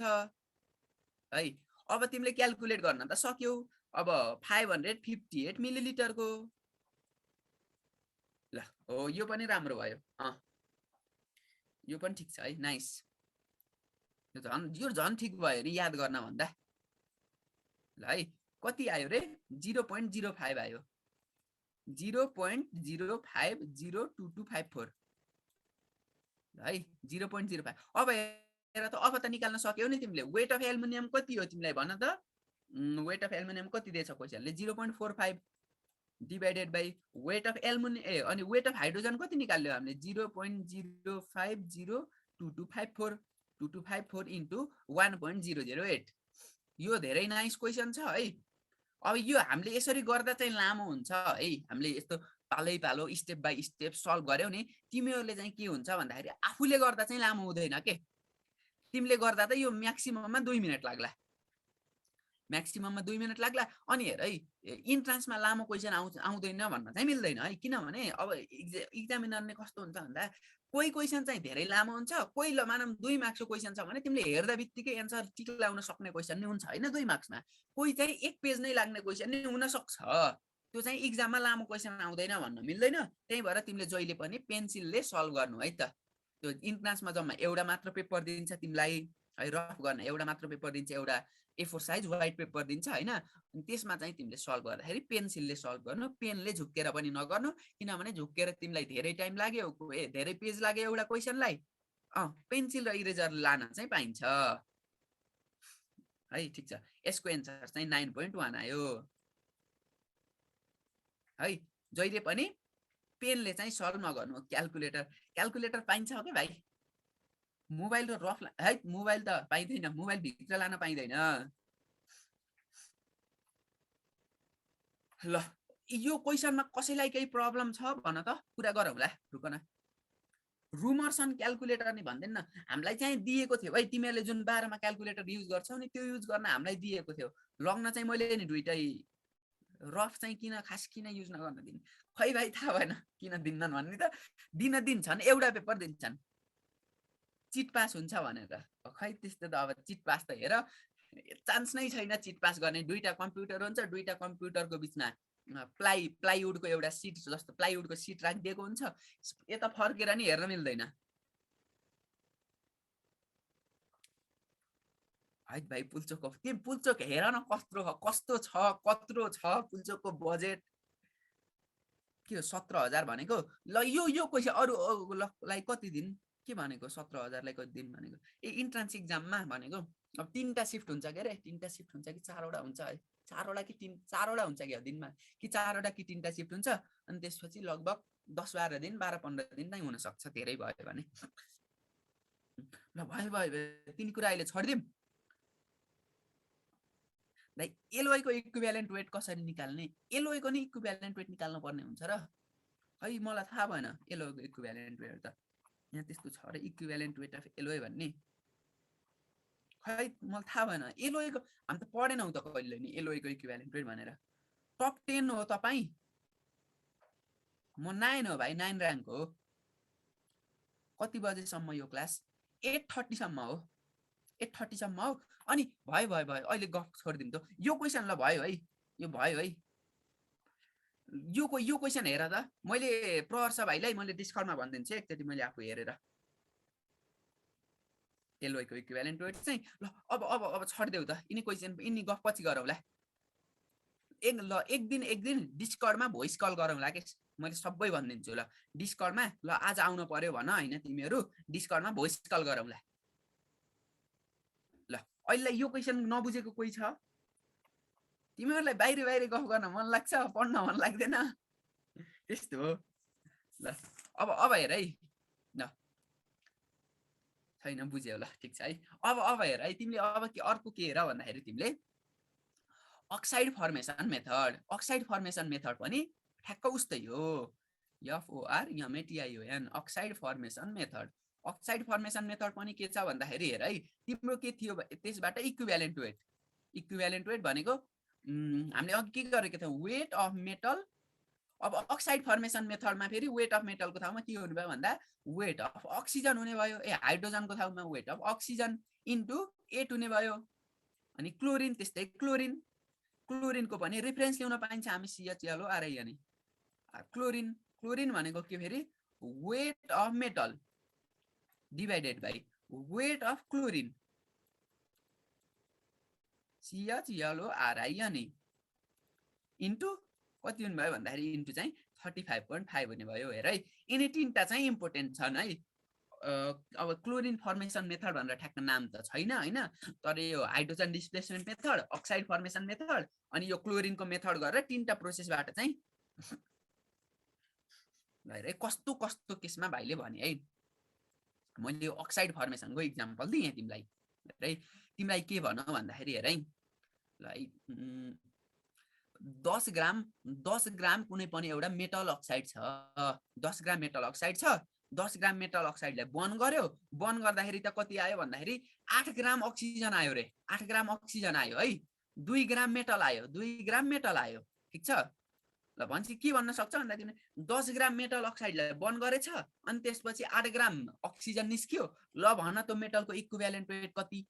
है अब तिमीले क्याल्कुलेट गर्न त सक्यौ अब 558 मिलिलिटरको ल हो यो पनि राम्रो भयो यो पनि ठिक छ है नाइस यो झन् ठिक भयो नि याद गर्न भन्दा ल है कति आयो रे 0.05 आयो 0.050224 है 0.05 अब हेर त अब त निकाल्न सक्यौ नि तिमीले वेट अफ एल्युमिनियम कति हो तिमीलाई भन त वेट अफ एल्युमिनियम कति दिएछ क्वेशनले 0.45 divided by weight of aluminium अनि वेट अफ हाइड्रोजन कति निकाल्यो हामीले 0.0502254 इन्टु 1.008 यो धेरै नाइस क्वेशन छ है अब यो हामीले यसरी गर्दा चाहिँ लामो हुन्छ है हामीले यस्तो पालै पालो स्टेप बाइ स्टेप सल्भ गर्यौ नि तिमीहरूले चाहिँ के हुन्छ भन्दाखेरि आफूले गर्दा चाहिँ लामो हुँदैन के तिमीले गर्दा त यो म्याक्सिमममा 2 मिनेट लाग्ला म्याक्सिमममा 2 मिनेट लाग्ला अनि हेर है इन्ट्रान्समा लामो क्वेशन आउँदैन भन्न चाहिँ मिल्दैन है किनभने अब एक्जामिनरले कस्तो हुन्छ भन्दा कोही क्वेशन चाहिँ धेरै लामो हुन्छ कोही ल मानम 2 मार्क्सको क्वेशन छ भने तिमीले हेर्दा बित्तिकै एन्सर टिक लाउन सक्ने क्वेशन नै हुन्छ हैन 2 मार्क्समा कोही चाहिँ 1 पेज नै लाग्ने क्वेशन नै हुन सक्छ त्यो चाहिँ एक्जाममा लामो क्वेशन आउँदैन भन्न मिल्दैन त्यही भएर तिमीले जहिले पनि पेन्सिलले सल्भ गर्नु है त त्यो इन्ट्रान्समा जम्मा एउटा मात्र पेपर दिन्छ तिमीलाई है रफ गर्न एउटा मात्र पेपर दिन्छ एउटा A4 साइज व्हाइट पेपर दिन्छ हैन अनि त्यसमा चाहिँ तिमीले सल्भ गर्दाखेरि पेन्सिलले सल्भ गर्नु पेनले झुक्केर पनि नगर्नु किनभने झुक्केर तिमीलाई धेरै टाइम लाग्यो धेरै पेज लाग्यो एउटा क्वेशनलाई पेन्सिल र इरेजर लान चाहिँ पाइन्छ है ठीक छ यसको एन्सर चाहिँ 9.1 आयो है जहिले पनि पेनले चाहिँ सल्भ नगर्नु क्याल्कुलेटर पाइन्छ के भाइ मोबाइल र रफ है मोबाइल त पाइदैन मोबाइल भित्र लान पाइदैन ल यो क्वेशनमा कसैलाई केही प्रब्लम छ भन त कुरा गरौँला रुकन रुमर्सन क्याल्कुलेटर नि भन्दैन न हामीलाई चाहिँ दिएको थियो है तिमीहरूले जुन 12 मा क्याल्कुलेटर युज गर्छौ नि त्यो युज गर्न हामीलाई दिएको थियो लग्न चाहिँ मैले नि दुईटै रफ चाहिँ किन युज नगर्न दिने खै भाइ थाहा भएन किन दिन्नन् भन्ने त दिन दिन्छन् एउटा पेपर दिन्छन् चिट पास हुन्छ भनेर खै त्यस्तो त अब चिट पास त हेर चान्स नै छैन चिट पास गर्ने दुईटा कम्प्युटर हुन्छ दुईटा कम्प्युटरको बीचमा प्लाइवुडको एउटा सिट जस्तो प्लाइवुडको सिट राखिदिएको हुन्छ यता फर्केर नि हेर्न मिल्दैन है भाइ पुल्चोकको तिमी पुल्चोक हेर न कस्तो छ कत्रो छ पुल्चोकको बजेट के हो 17,000 भनेको ल यो क्वेशन अरूलाई कति दिन के भनेको 17,000 लाई कति दिन भनेको इन्ट्रान्स एक्जाममा भनेको अब 3टा शिफ्ट हुन्छ के रे 3टा शिफ्ट हुन्छ कि 4वटा हुन्छ है 4वटा कि 4वटा हुन्छ कि दिनमा कि 4वटा कि 3टा शिफ्ट हुन्छ अनि त्यसपछि लगभग 10-12 दिन 12-15 दिन नै हुन सक्छ धेरै भयो भने ल भयो तिनी कुरा अहिले छोडिदिम लाइक एलओआई को इक्विभ्यालेन्ट वेट कसरी निकाल्ने एलओआई को नि इक्विभ्यालेन्ट वेट निकाल्नु पर्ने हुन्छ र है मलाई थाहा भएन एलओआई को इक्विभ्यालेन्ट वेट त यहाँ त्यस्तो छ र इक्विभ्यालेन्ट वेट अफ एलओआई भन्ने खै मलाई थाहा भएन एलओआई को हामी त पढेनौँ त कहिले नि एलओआई को इक्विभ्यालेन्ट वेट भनेर टप 10 हो तपाई म 9 हो भाइ 9 र्याङ्क हो कति बजेसम्म यो क्लास 8:30 सम्म हो 8:30 सम्म हो अनि भयो अहिले गफ छोडिदिउँ त यो क्वेशन ल भयो है यो भयो है यो क्वेशन हेर त मैले प्रहर्ष भाइलाई मैले डिस्कर्डमा भनिदिन्छु एकचोटि मैले आफू हेरेर एलओआई को इक्विभ्यालेन्ट वेट चाहिँ ल अब छोडिदेऊ त यिनी क्वेशन यिनी गफ पछि गरौँला एक दिन डिस्कर्डमा भोइस कल गरौँला के मैले सबै भनिदिन्छु ल डिस्कर्डमा ल आज आउनु पर्यो भन हैन तिमीहरू डिस्कर्डमा भोइस कल गरौँला ल अहिले यो क्वेशन नबुझेको कोही छ तिमीहरूलाई बाहिर गफ गर्न मन लाग्छ पढ्न मन लाग्दैन त्यस्तो हो ल अब हेर है ल छैन बुझ्यौ ल ठीक छ है अब हेर है तिमीले अब के अर्को के हेर भन्दाखेरि तिमीले अक्साइड फर्मेसन मेथड पनि ठ्याक्क उस्तै हो FORMATION अक्साइड फर्मेसन मेथड पनि के छ भन्दाखेरि हेर है तिम्रो के थियो त्यसबाट इक्विभ्यालेन्ट वेट भनेको हामीले अघि के गरेको थियौं वेट अफ मेटल अब अक्साइड फर्मेसन मेथडमा फेरि वेट अफ मेटलको ठाउँमा के हुने भयो भन्दा वेट अफ अक्सिजन हुने भयो हाइड्रोजनको ठाउँमा वेट अफ अक्सिजन इन्टु 8 हुने भयो अनि क्लोरिन त्यस्तै क्लोरिनको पनि रेफरेन्स ल्याउन पाइन्छ हामी CHLO RIN क्लोरिन भनेको के फेरि weight of metal divided by weight of chlorine CHLO RIN into कति हुने भयो भन्दाखेरि इन्टु चाहिँ 35.5 हुने भयो हेर है यिनी तीनटा चाहिँ इम्पोर्टेन्ट छन् है अब क्लोरिन फर्मेसन मेथड भनेर ठ्याक्क नाम त छैन हैन तर यो hydrogen displacement method oxide formation method अनि यो क्लोरिनको मेथड गरेर तीनटा प्रोसेसबाट चाहिँ हेर कस्तो केसमा भाइले भने है मैले यो अक्साइड फर्मेसनको इक्जाम्पल दिएँ तिमीलाई है तिमीलाई के भन भन्दाखेरि हेर है ल 10 ग्राम कुनै पनि एउटा मेटल अक्साइड छ 10 ग्राम मेटल अक्साइड छ 10 ग्राम मेटल अक्साइडलाई बर्न गर्दाखेरि त कति आयो भन्दाखेरि 8 ग्राम अक्सिजन आयो रे 8 ग्राम अक्सिजन आयो है 2 ग्राम मेटल आयो ठीक छ ल भन्छ के भन्न सक्छ भन्दा तिमीले 10 ग्राम मेटल अक्साइडलाई बर्न गरेछ अनि त्यसपछि 8 ग्राम अक्सिजन निस्क्यो ल भन त मेटलको इक्विभ्यालेन्ट वेट कति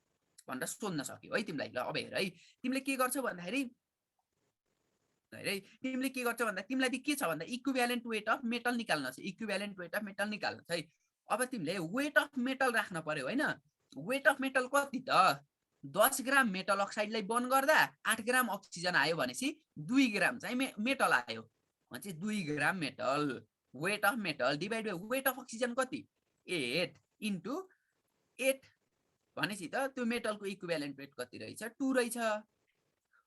भनेर सोध्न सक्यो है तिमीलाई ल अब हेर है तिमीले के गर्छौ भन्दाखेरि तिमीलाई के छ भन्दा इक्विभ्यालेन्ट वेट अफ मेटल निकाल्न छ है अब तिमीले वेट अफ मेटल राख्न पर्यो हैन वेट अफ मेटल कति त 10 ग्राम मेटल अक्साइडलाई बर्न गर्दा 8 ग्राम अक्सिजन आयो भनेपछि 2 ग्राम चाहिँ मेटल आयो भनेपछि 2 gram metal weight of metal divide by weight of oxygen कति 8 इन्टु 8 भनेपछि त त्यो मेटलको इक्विभ्यालेन्ट वेट कति रहेछ 2 रहेछ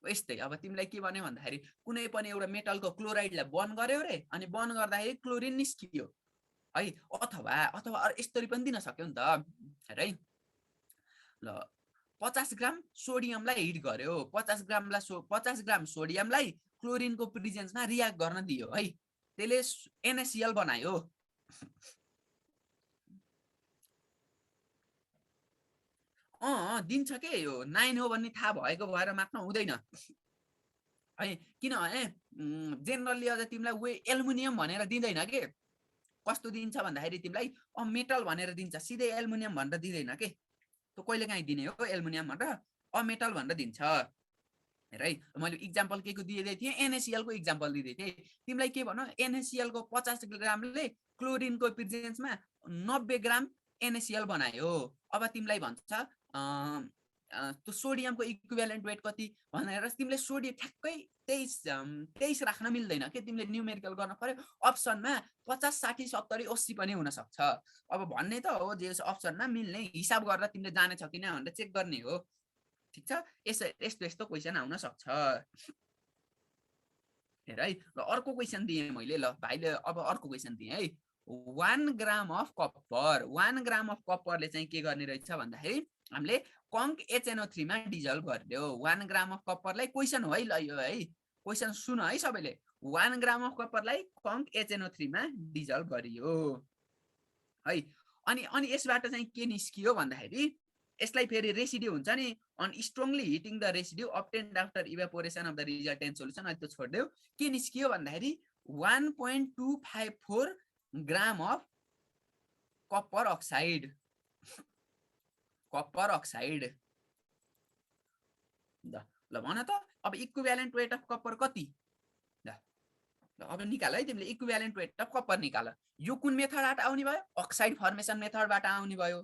यस्तै अब तिमीलाई के भन्यो भन्दाखेरि कुनै पनि एउटा मेटलको क्लोराइडलाई बर्न गर्यो रे अनि बर्न गर्दाखेरि क्लोरिन निस्कियो है अथवा यसरी पनि दिन सक्यो नि त है ल 50 ग्राम सोडियमलाई हिट गर्यो 50 ग्राम सोडियमलाई क्लोरिनको प्रेजेन्समा रियाक्ट गर्न दियो है त्यसले NaCl बनायो दिन्छ के यो 9 हो भन्ने थाहा भएको भएर मात्र हुँदैन है किनभने जेनरली अझ तिमीलाई एल्युमिनियम भनेर दिँदैन के कस्तो दिन्छ भन्दाखेरि तिमीलाई मेटल भनेर दिन्छ सिधै एल्युमिनियम भनेर दिँदैन के त्यो कहिले काहीँ दिने हो एल्युमिनियम भनेर मेटल भनेर दिन्छ हेर है मैले इक्जाम्पल के को दिँदै थिएँ NaCl को इक्जाम्पल दिँदै थिएँ तिमीलाई के भनौ NaCl को 50 ग्रामले क्लोरिनको प्रेजेन्समा 90 ग्राम NaCl बनायो अब तिमीलाई भन्छ त्यो सोडियमको इक्विभ्यालेन्ट वेट कति भनेर तिमीले सोडियम ठ्याक्कै 23 राख्न मिल्दैन के तिमीले न्युमेरिकल गर्न पर्यो अप्सनमा 50 60 70 80 पनि हुन सक्छ अब भन्ने त हो जे अप्सनमा मिल्ने हिसाब गरेर तिमीले जानेछौ किन भनेर चेक गर्ने हो ठीक छ यस्तो क्वेशन आउन सक्छ हेर है ल अर्को क्वेशन दिएँ मैले ल भाइले अब अर्को क्वेशन दिएँ है 1 ग्राम अफ कप्परले चाहिँ के गर्ने रहेछ भन्दाखेरि हामीले कङ्क HNO3 मा डिजल्भ गरिदियो 1 ग्राम अफ कपरलाई क्वेसन हो है ल यो है क्वेसन सुन है सबैले 1 ग्राम अफ कपरलाई कङ्क HNO3 मा डिजल्भ गरियो है अनि अनि यसबाट चाहिँ के निस्कियो भन्दाखेरि यसलाई फेरि रेसिड्यू हुन्छ नि on strongly heating the residue obtained after evaporation of the resultant solution अहिले त्यो छोड्देऊ के निस्कियो भन्दाखेरि 1.254 ग्राम अफ कपर अक्साइड ल भन त अब इक्विभ्यालेन्ट वेट अफ कपर कति ल अब निकाल है तिमीले इक्विभ्यालेन्ट वेट अफ कपर निकाल यो कुन मेथडबाट आउने भयो अक्साइड फर्मेसन मेथडबाट आउने भयो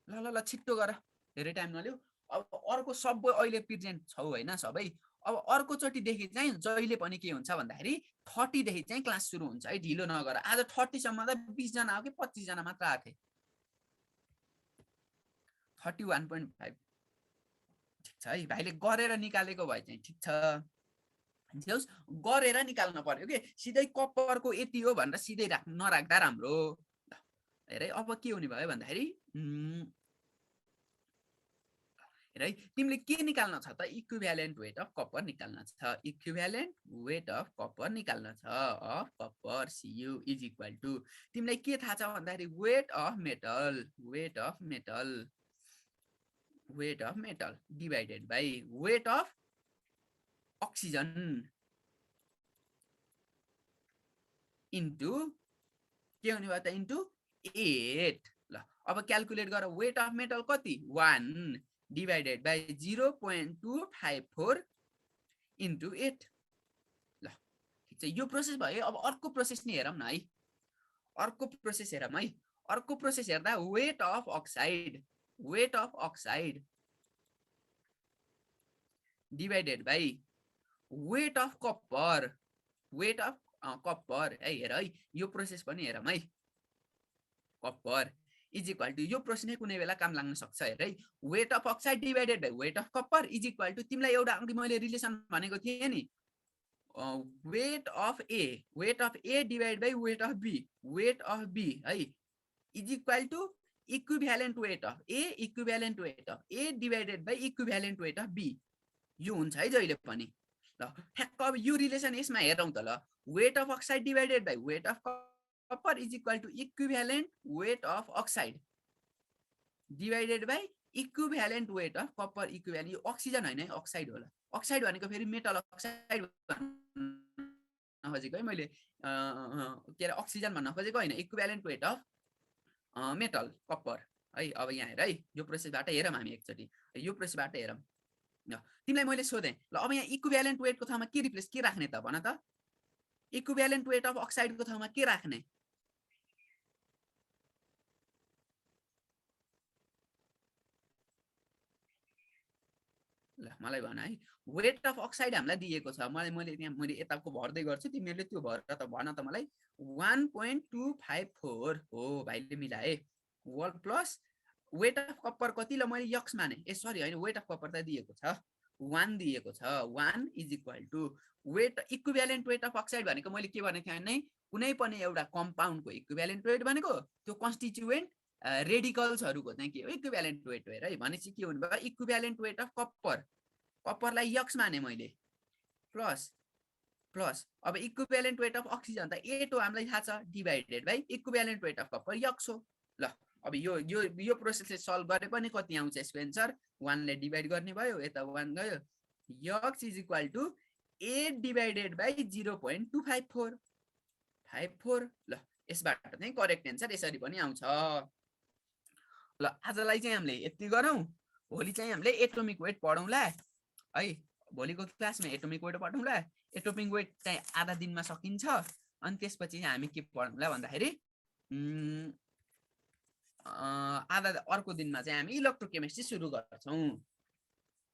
ल ल ल छिट्टो गर धेरै टाइम नलिऊ अब अर्को सबै अहिले प्रेजेन्ट छौ हैन सबै अब अर्को चोटी देखि चाहिँ जहिले पनि के हुन्छ भन्दाखेरि 30 देखि चाहिँ क्लास सुरु हुन्छ है ढिलो नगर आज 30 सम्म त 20 जना आयो कि 25 जना मात्र आथे 31.5 ठीक छ है भाइले गरेर निकालेको भए चाहिँ ठीक छ जस गरेर निकाल्न पर्यो के सिधै कपरको यति हो भनेर सिधै नराख्दा राम्रो हेरै अब के हुने भयो भन्दाखेरि हेरै तिमीले के निकाल्न छ त इक्विभ्यालेन्ट वेट अफ कपर निकाल्न छ इक्विभ्यालेन्ट वेट अफ कपर निकाल्न छ of copper Cu is equal to तिमीलाई के थाहा छ भन्दाखेरि weight of metal divided by weight of oxygen into के हुने भयो त इन्टु 8 ल अब क्याल्कुलेट गर वेट अफ मेटल कति 1 डिवाइडेड बाइ 0.254 इन्टु 8 ल ठीक छ यो प्रोसेस भयो अब अर्को प्रोसेस नि हेरौँ न है अर्को प्रोसेस हेरौँ है अर्को प्रोसेस हेर्दा weight of oxide divided by weight of copper है हेर है यो प्रोसेस पनि हेरौँ है कपर इज इक्वल टु यो प्रोसेस नै कुनै बेला काम लाग्न सक्छ हेर है weight of oxide divided by weight of copper is equal to तिमीलाई एउटा अघि मैले रिलेसन भनेको थिएँ नि weight of A divide by weight of B है is equal to equivalent weight of A divided by equivalent weight of B यो हुन्छ है जहिले पनि ल ठ्याक्क अब यो रिलेसन यसमा हेरौँ त ल weight of oxide divided by weight of copper is equal to equivalent weight of oxide divided by equivalent weight of copper equivalent यो अक्सिजन हैन है अक्साइड होला अक्साइड भनेको फेरि मेटल अक्साइड खोजेको है मैले के अरे अक्सिजन भन्न खोजेको हैन equivalent weight of metal copper है अब यहाँ हेर है यो प्रोसेसबाट हेरौँ हामी एकचोटी यो प्रोसेसबाट हेरौँ तिमीलाई मैले सोधेँ ल अब यहाँ इक्विभ्यालेन्ट वेटको ठाउँमा के रिप्लेस के राख्ने त भन त इक्विभ्यालेन्ट वेट अफ अक्साइडको ठाउँमा के राख्ने ल मलाई भन है वेट अफ अक्साइड हामीलाई दिएको छ मैले यताको भर्दै गर्छु तिमीहरूले त्यो भरेर त भन त मलाई 1.254 हो भाइले मिलाए work plus weight of copper कति ल मैले यक्स माने ए सरी हैन वेट अफ कपर त दिएको छ 1 दिएको छ 1 is equal to weight equivalent weight of oxide भनेको मैले के भनेको थिएँ भने कुनै पनि एउटा कम्पाउन्डको इक्विभ्यालेन्ट वेट भनेको त्यो कन्स्टिट्युएन्ट रेडिकल्सहरुको चाहिँ के हो इक्विभ्यालेन्ट वेट हो है भनेपछि के हुने भयो इक्विभ्यालेन्ट वेट अफ कपरलाई यक्स माने मैले प्लस अब इक्विभ्यालेन्ट वेट अफ अक्सिजन त 8 हो हामीलाई थाहा छ divided by equivalent weight of copper x हो ल अब यो प्रोसेसले सल्भ गरे पनि कति आउँछ यसको एन्सर 1 ले डिवाइड गर्ने भयो यता 1 गयो x is equal to 8 divided by 0.254 ल यसबाट चाहिँ करेक्ट एन्सर यसरी पनि आउँछ ल आजलाई चाहिँ हामीले यति गरौँ भोलि चाहिँ हामीले एटोमिक वेट पढौँला है भोलिको क्लासमा एटोमिक वेट पढौँला एटोमिक वेट चाहिँ आधा दिनमा सकिन्छ अनि त्यसपछि हामी के पढौँला भन्दाखेरि आधा अर्को दिनमा चाहिँ हामी इलेक्ट्रोकेमिस्ट्री सुरु गर्छौँ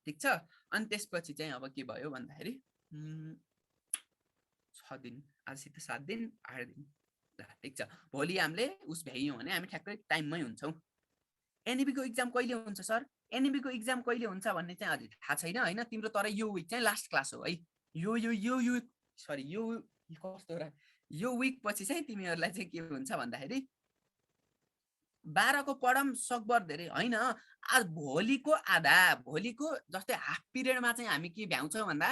ठीक छ अनि त्यसपछि चाहिँ अब के भयो भन्दाखेरि 6 दिन आजसित 7 दिन 8 दिन ल ठीक छ भोलि हामीले उस भ्याइयौँ भने हामी ठ्याक्कै टाइममै हुन्छौँ एनईबी को एक्जाम कहिले हुन्छ सर एनईबी को एक्जाम कहिले हुन्छ भन्ने चाहिँ अझै थाहा छैन हैन तिम्रो तर यो विक चाहिँ लास्ट क्लास हो है यो सरी यो कस्तो र यो विक पछि चाहिँ तिमीहरुलाई चाहिँ के हुन्छ भन्दाखेरि 12 को पढम सकभर धेरै हैन। आज भोलिको आधा, भोलिको जस्तै हाफ पिरियडमा चाहिँ हामी के भ्याउँछौँ भन्दा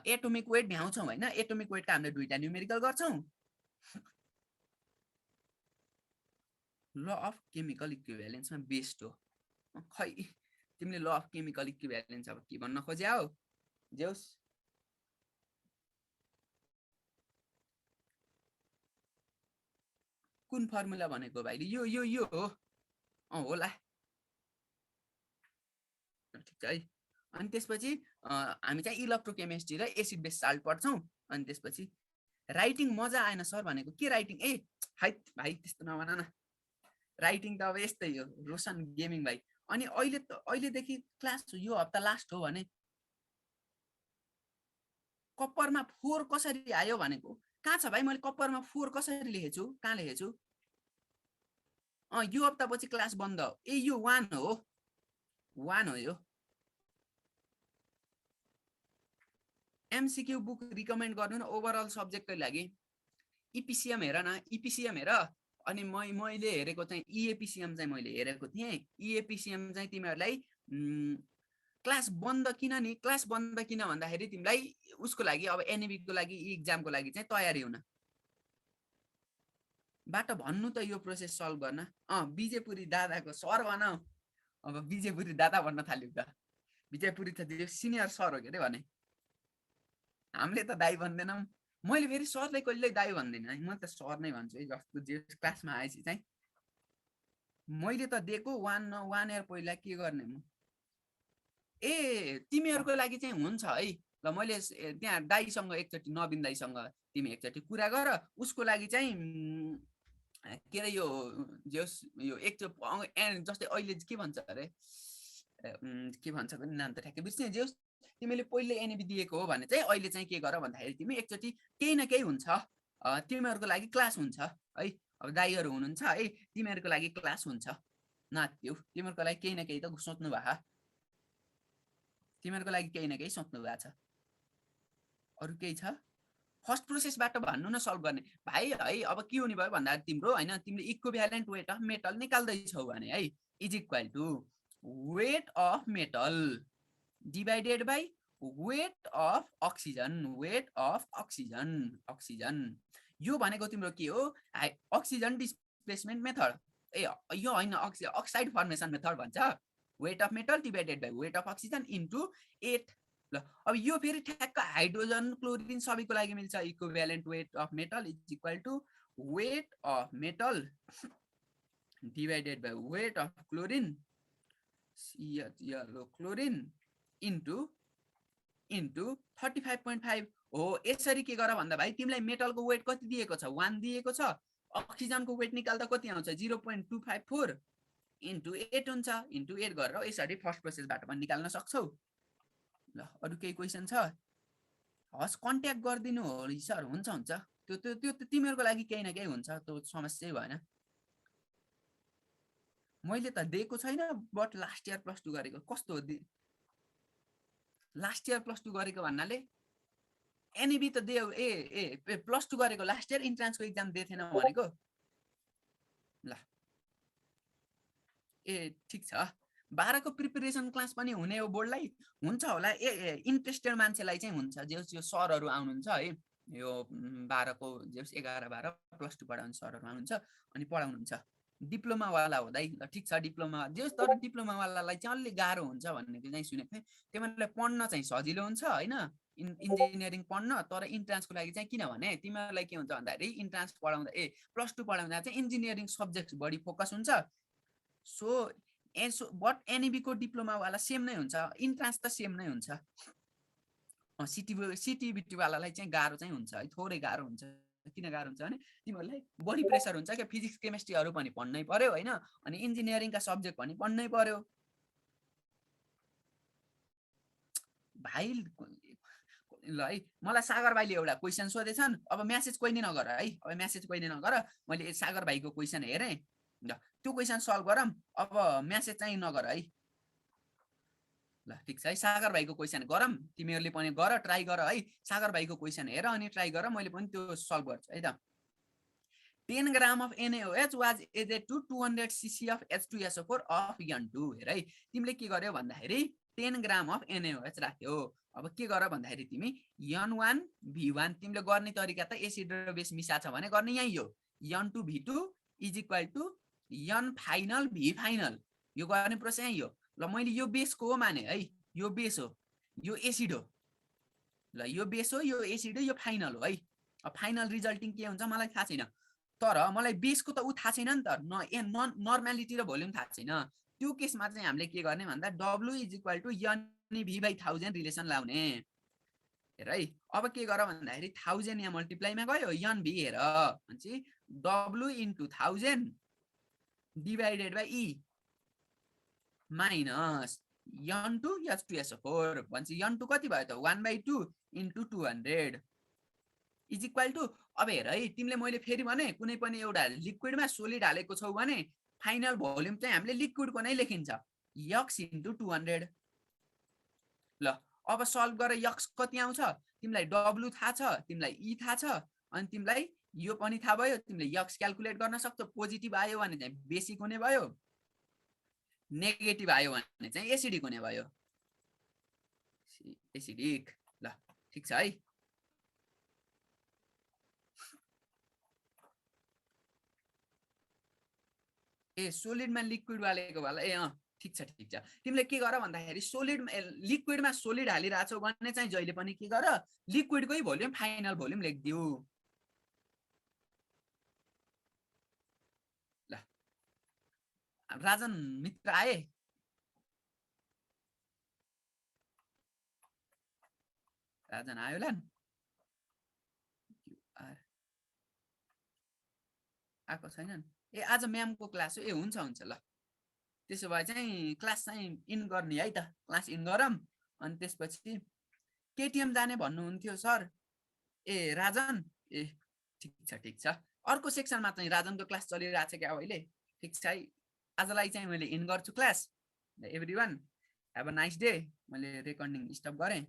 एटोमिक वेट भ्याउँछौँ हैन। एटोमिक वेटका हामीले दुईटा न्युमेरिकल गर्छौँ। ल अफ केमिकल इक्विभ्यालेन्समा बेस्ड हो। खै तिमीले ल अफ केमिकल इक्विभ्यालेन्स अब के भन्न खोज्या हो? जेउस कुन फर्मुला भनेको भाइले? यो हो। होला। ठिक छ है। अनि त्यसपछि हामी चाहिँ इलेक्ट्रोकेमिस्ट्री र एसिड बेस साल्ट पढ्छौँ। अनि त्यसपछि राइटिङ मजा आएन सर भनेको के राइटिङ? ए हैट भाइ त्यस्तो नभन न। राइटिङ त अब यस्तै हो रोशन गेमिङ भाइ। अनि अहिलेदेखि क्लास यो हप्ता लास्ट हो भने कप्परमा 4 कसरी आयो भनेको? कहाँ छ भाइ? मैले कप्परमा 4 कसरी लेखेछु? कहाँ लेखेछु? यो हप्तापछि क्लास बन्द हो। ए यो 1 हो। 1 हो यो। एमसीक्यू बुक रिकमेन्ड गर्नु न ओभरअल सब्जेक्टकै लागि। इपिसिएम हेर न, इपिसिएम हेर। अनि मैले हेरेको चाहिँ इएपिसिएम चाहिँ मैले हेरेको थिएँ। इएपिसिएम चाहिँ तिमीहरूलाई क्लास बन्द किन नि? क्लास बन्द किन भन्दाखेरि तिमीलाई उसको लागि अब एनइबीको लागि इक्जामको लागि चाहिँ तयारी हुन। बाट भन्नु त यो प्रोसेस सल्भ गर्न। विजयपुरी दादाको सर भन। अब विजयपुरी दादा भन्न थाल्यो त। विजयपुरी त सिनियर सर हो के अरे भने। हामीले त दाइ भन्दैनौँ। मैले फेरि सरलाई कहिल्यै दाइ भन्दिनँ है। म त सर नै भन्छु है। जस्तो जे क्लासमा आएपछि चाहिँ मैले त दिएको 1 इयर पहिला के गर्ने म? ए तिमीहरूको लागि चाहिँ हुन्छ है। ल मैले त्यहाँ दाइसँग एकचोटि नवीन दाइसँग तिमी एकचोटि कुरा गर। उसको लागि चाहिँ के अरे यो यो जस्तै अहिले के भन्छ अरे के भन्छ भने नाम त ठ्याक्कै बिर्सेँ। जे तिमीले पहिले एनइबी दिएको हो भने चाहिँ अहिले चाहिँ के गर भन्दाखेरि तिमी एकचोटि केही न केही हुन्छ तिमीहरूको लागि क्लास हुन्छ है। अब दाइहरू हुनुहुन्छ है, तिमीहरूको लागि क्लास हुन्छ। नात्यौ तिमीहरूको लागि केही न केही त सोच्नु भा। तिमीहरूको लागि केही न केही सोच्नु भएको छ। अरू केही छ? फर्स्ट प्रोसेसबाट भन्नु न सल्भ गर्ने भाइ है। अब के हुने भयो भन्दा तिम्रो हैन, तिमीले इक्विभ्यालेन्ट वेट अफ मेटल निकाल्दैछौ भने है is equal to weight of metal divided by weight of oxygen. Weight of oxygen. Oxygen यो भनेको तिम्रो के हो? Oxygen displacement method. ए यो हैन, अक्साइड फर्मेसन मेथड भन्छ। Weight of metal divided by weight of oxygen into 8। ल अब यो फेरि ठ्याक्क हाइड्रोजन क्लोरिन सबैको लागि मिल्छ। Equivalent weight of metal is equal to weight of metal divided by weight of chlorine yellow chlorine into 35.5 हो। यसरी के गर भन्दा भाइ तिमीलाई मेटलको वेट कति दिएको छ? 1 दिएको छ। अक्सिजनको वेट निकाल्दा कति आउँछ? 0.254 इन्टु 8 हुन्छ। इन्टु 8 गरेर यसरी फर्स्ट प्रोसेसबाट पनि निकाल्न सक्छौ। ल अरू केही क्वेसन छ? हस् कन्ट्याक्ट गरिदिनु हो सर। हुन्छ हुन्छ। त्यो तिमीहरूको लागि केही न केही हुन्छ। त्यो समस्या भएन। मैले त दिएको छैन। बट लास्ट इयर +2 गरेको कस्तो हो? लास्ट इयर +2 गरेको भन्नाले एनइबी त दियो। ए +2 गरेको लास्ट इयर इन्ट्रान्सको एक्जाम दिए थिएन भनेको। ल ए ठिक छ। 12 को प्रिपरेसन क्लास पनि हुने हो बोर्डलाई। हुन्छ होला। इन्ट्रेस्टेड मान्छेलाई चाहिँ हुन्छ। जो सरहरू आउनुहुन्छ है यो 12 को 11 12 +2 पढाउने सरहरू आउनुहुन्छ अनि पढाउनुहुन्छ। डिप्लोमा वाला हो दाइ। ल ठिक छ। डिप्लोमा तर डिप्लोमा वालालाई चाहिँ अलि गाह्रो हुन्छ भन्ने चाहिँ सुनेको थिएँ। तिमीहरूलाई पढ्न चाहिँ सजिलो हुन्छ हैन इन्जिनियरिङ पढ्न। तर इन्ट्रान्सको लागि चाहिँ किनभने तिमीहरूलाई के हुन्छ भन्दाखेरि इन्ट्रान्स पढाउँदा +2 पढाउँदा चाहिँ इन्जिनियरिङ सब्जेक्ट बढी फोकस हुन्छ। सो बट एनइबी को डिप्लोमा वाला सेम नै हुन्छ। इन्ट्रान्स त सेम नै हुन्छ। सिटिबिटी वालालाई चाहिँ गाह्रो चाहिँ हुन्छ है। थोरै गाह्रो हुन्छ। किन गाह्रो हुन्छ भने तिमीहरूलाई बढी प्रेसर हुन्छ क्या। फिजिक्स केमिस्ट्रीहरू पनि पढ्नै पर्यो हैन। अनि इन्जिनियरिङका सब्जेक्ट पनि पढ्नै पर्यो भाइ। ल है मलाई सागर भाइले एउटा क्वेसन सोधेछन्। अब म्यासेज कहिले नगर है। अब म्यासेज कहिले नगर। मैले सागर भाइको क्वेसन हेरेँ। ल त्यो क्वेसन सल्भ गरौँ। अब म्यासेज चाहिँ नगर है। ल ठिक छ है। सागर भाइको क्वेसन गरौँ। तिमीहरूले पनि गर, ट्राई गर है। सागर भाइको क्वेसन हेर अनि ट्राई गर। मैले पनि त्यो सल्भ गर्छु है त। 10 ग्राम of NaOH was added to 200 cc of H2SO4 of N2 हेर है तिमीले के गर्यौ भन्दाखेरि 10 ग्राम अफ NaOH राख्यौ अब के गर भन्दाखेरि तिमी N1 V1 तिमीले गर्ने तरिका त एसिड र बेस मिसा छ भने गर्ने यही हो N2 V2 is equal to N final V final यो गर्ने प्रोसेस यही हो ल मैले यो बेसको हो माने है यो बेस हो यो एसिड हो ल यो बेस हो यो एसिड हो यो फाइनल हो है अब फाइनल रिजल्टिङ के हुन्छ मलाई थाहा छैन तर मलाई बेसको त उ थाहा छैन नि त नर्मालिटी र भोल्युम थाहा छैन त्यो केसमा चाहिँ हामीले के गर्ने भन्दा W is equal to NV/1000 relation लाउने हेर है अब के गर भन्दाखेरि 1000 यहाँ मल्टिप्लाईमा गयो NV हेर भन्छ W into 1000 divided by E minus N2 H2SO4 भन्छ N2 कति भयो त 1/2 इन्टु 200 इज इक्वल टु अब हेर है तिमीले मैले फेरि भने कुनै पनि एउटा लिक्विडमा सोलिड हालेको छौ भने फाइनल भोल्युम चाहिँ हामीले लिक्विडको नै लेखिन्छ x इन्टु 200 ल अब सल्भ गरेर x कति आउँछ तिमीलाई W थाहा छ तिमीलाई E थाहा छ अनि तिमीलाई यो पनि थाहा भयो तिमीले x क्याल्कुलेट गर्न सक्छौ पोजिटिभ आयो भने चाहिँ बेसिक हुने भयो नेगेटिभ आयो भने चाहिँ एसिडिक हुने भयो एसिडिक ल ठीक छ है ए सोलिडमा लिक्विड हालेको वाला ए ठीक छ तिमीले के गर भन्दाखेरि सोलिड लिक्विडमा सोलिड हालिरहेछौ भने चाहिँ जहिले पनि के गर लिक्विडकै भोल्युम फाइनल भोल्युम लेखिदिऊ ल राजन मित्र आए राजन आयो ल आएको छैनन् ए आज म्यामको क्लास हो ए हुन्छ हुन्छ ल त्यसो भए चाहिँ क्लास चाहिँ इन गर्ने है त क्लास इन गरौँ अनि त्यसपछि केटीएम जाने भन्नुहुन्थ्यो सर ए राजन ए ठिक छ अर्को सेक्सनमा चाहिँ राजनको क्लास चलिरहेछ क्या अहिले ठिक छ है आजलाई चाहिँ मैले इन गर्छु class everyone have a nice day मैले रेकर्डिङ स्टप गरेँ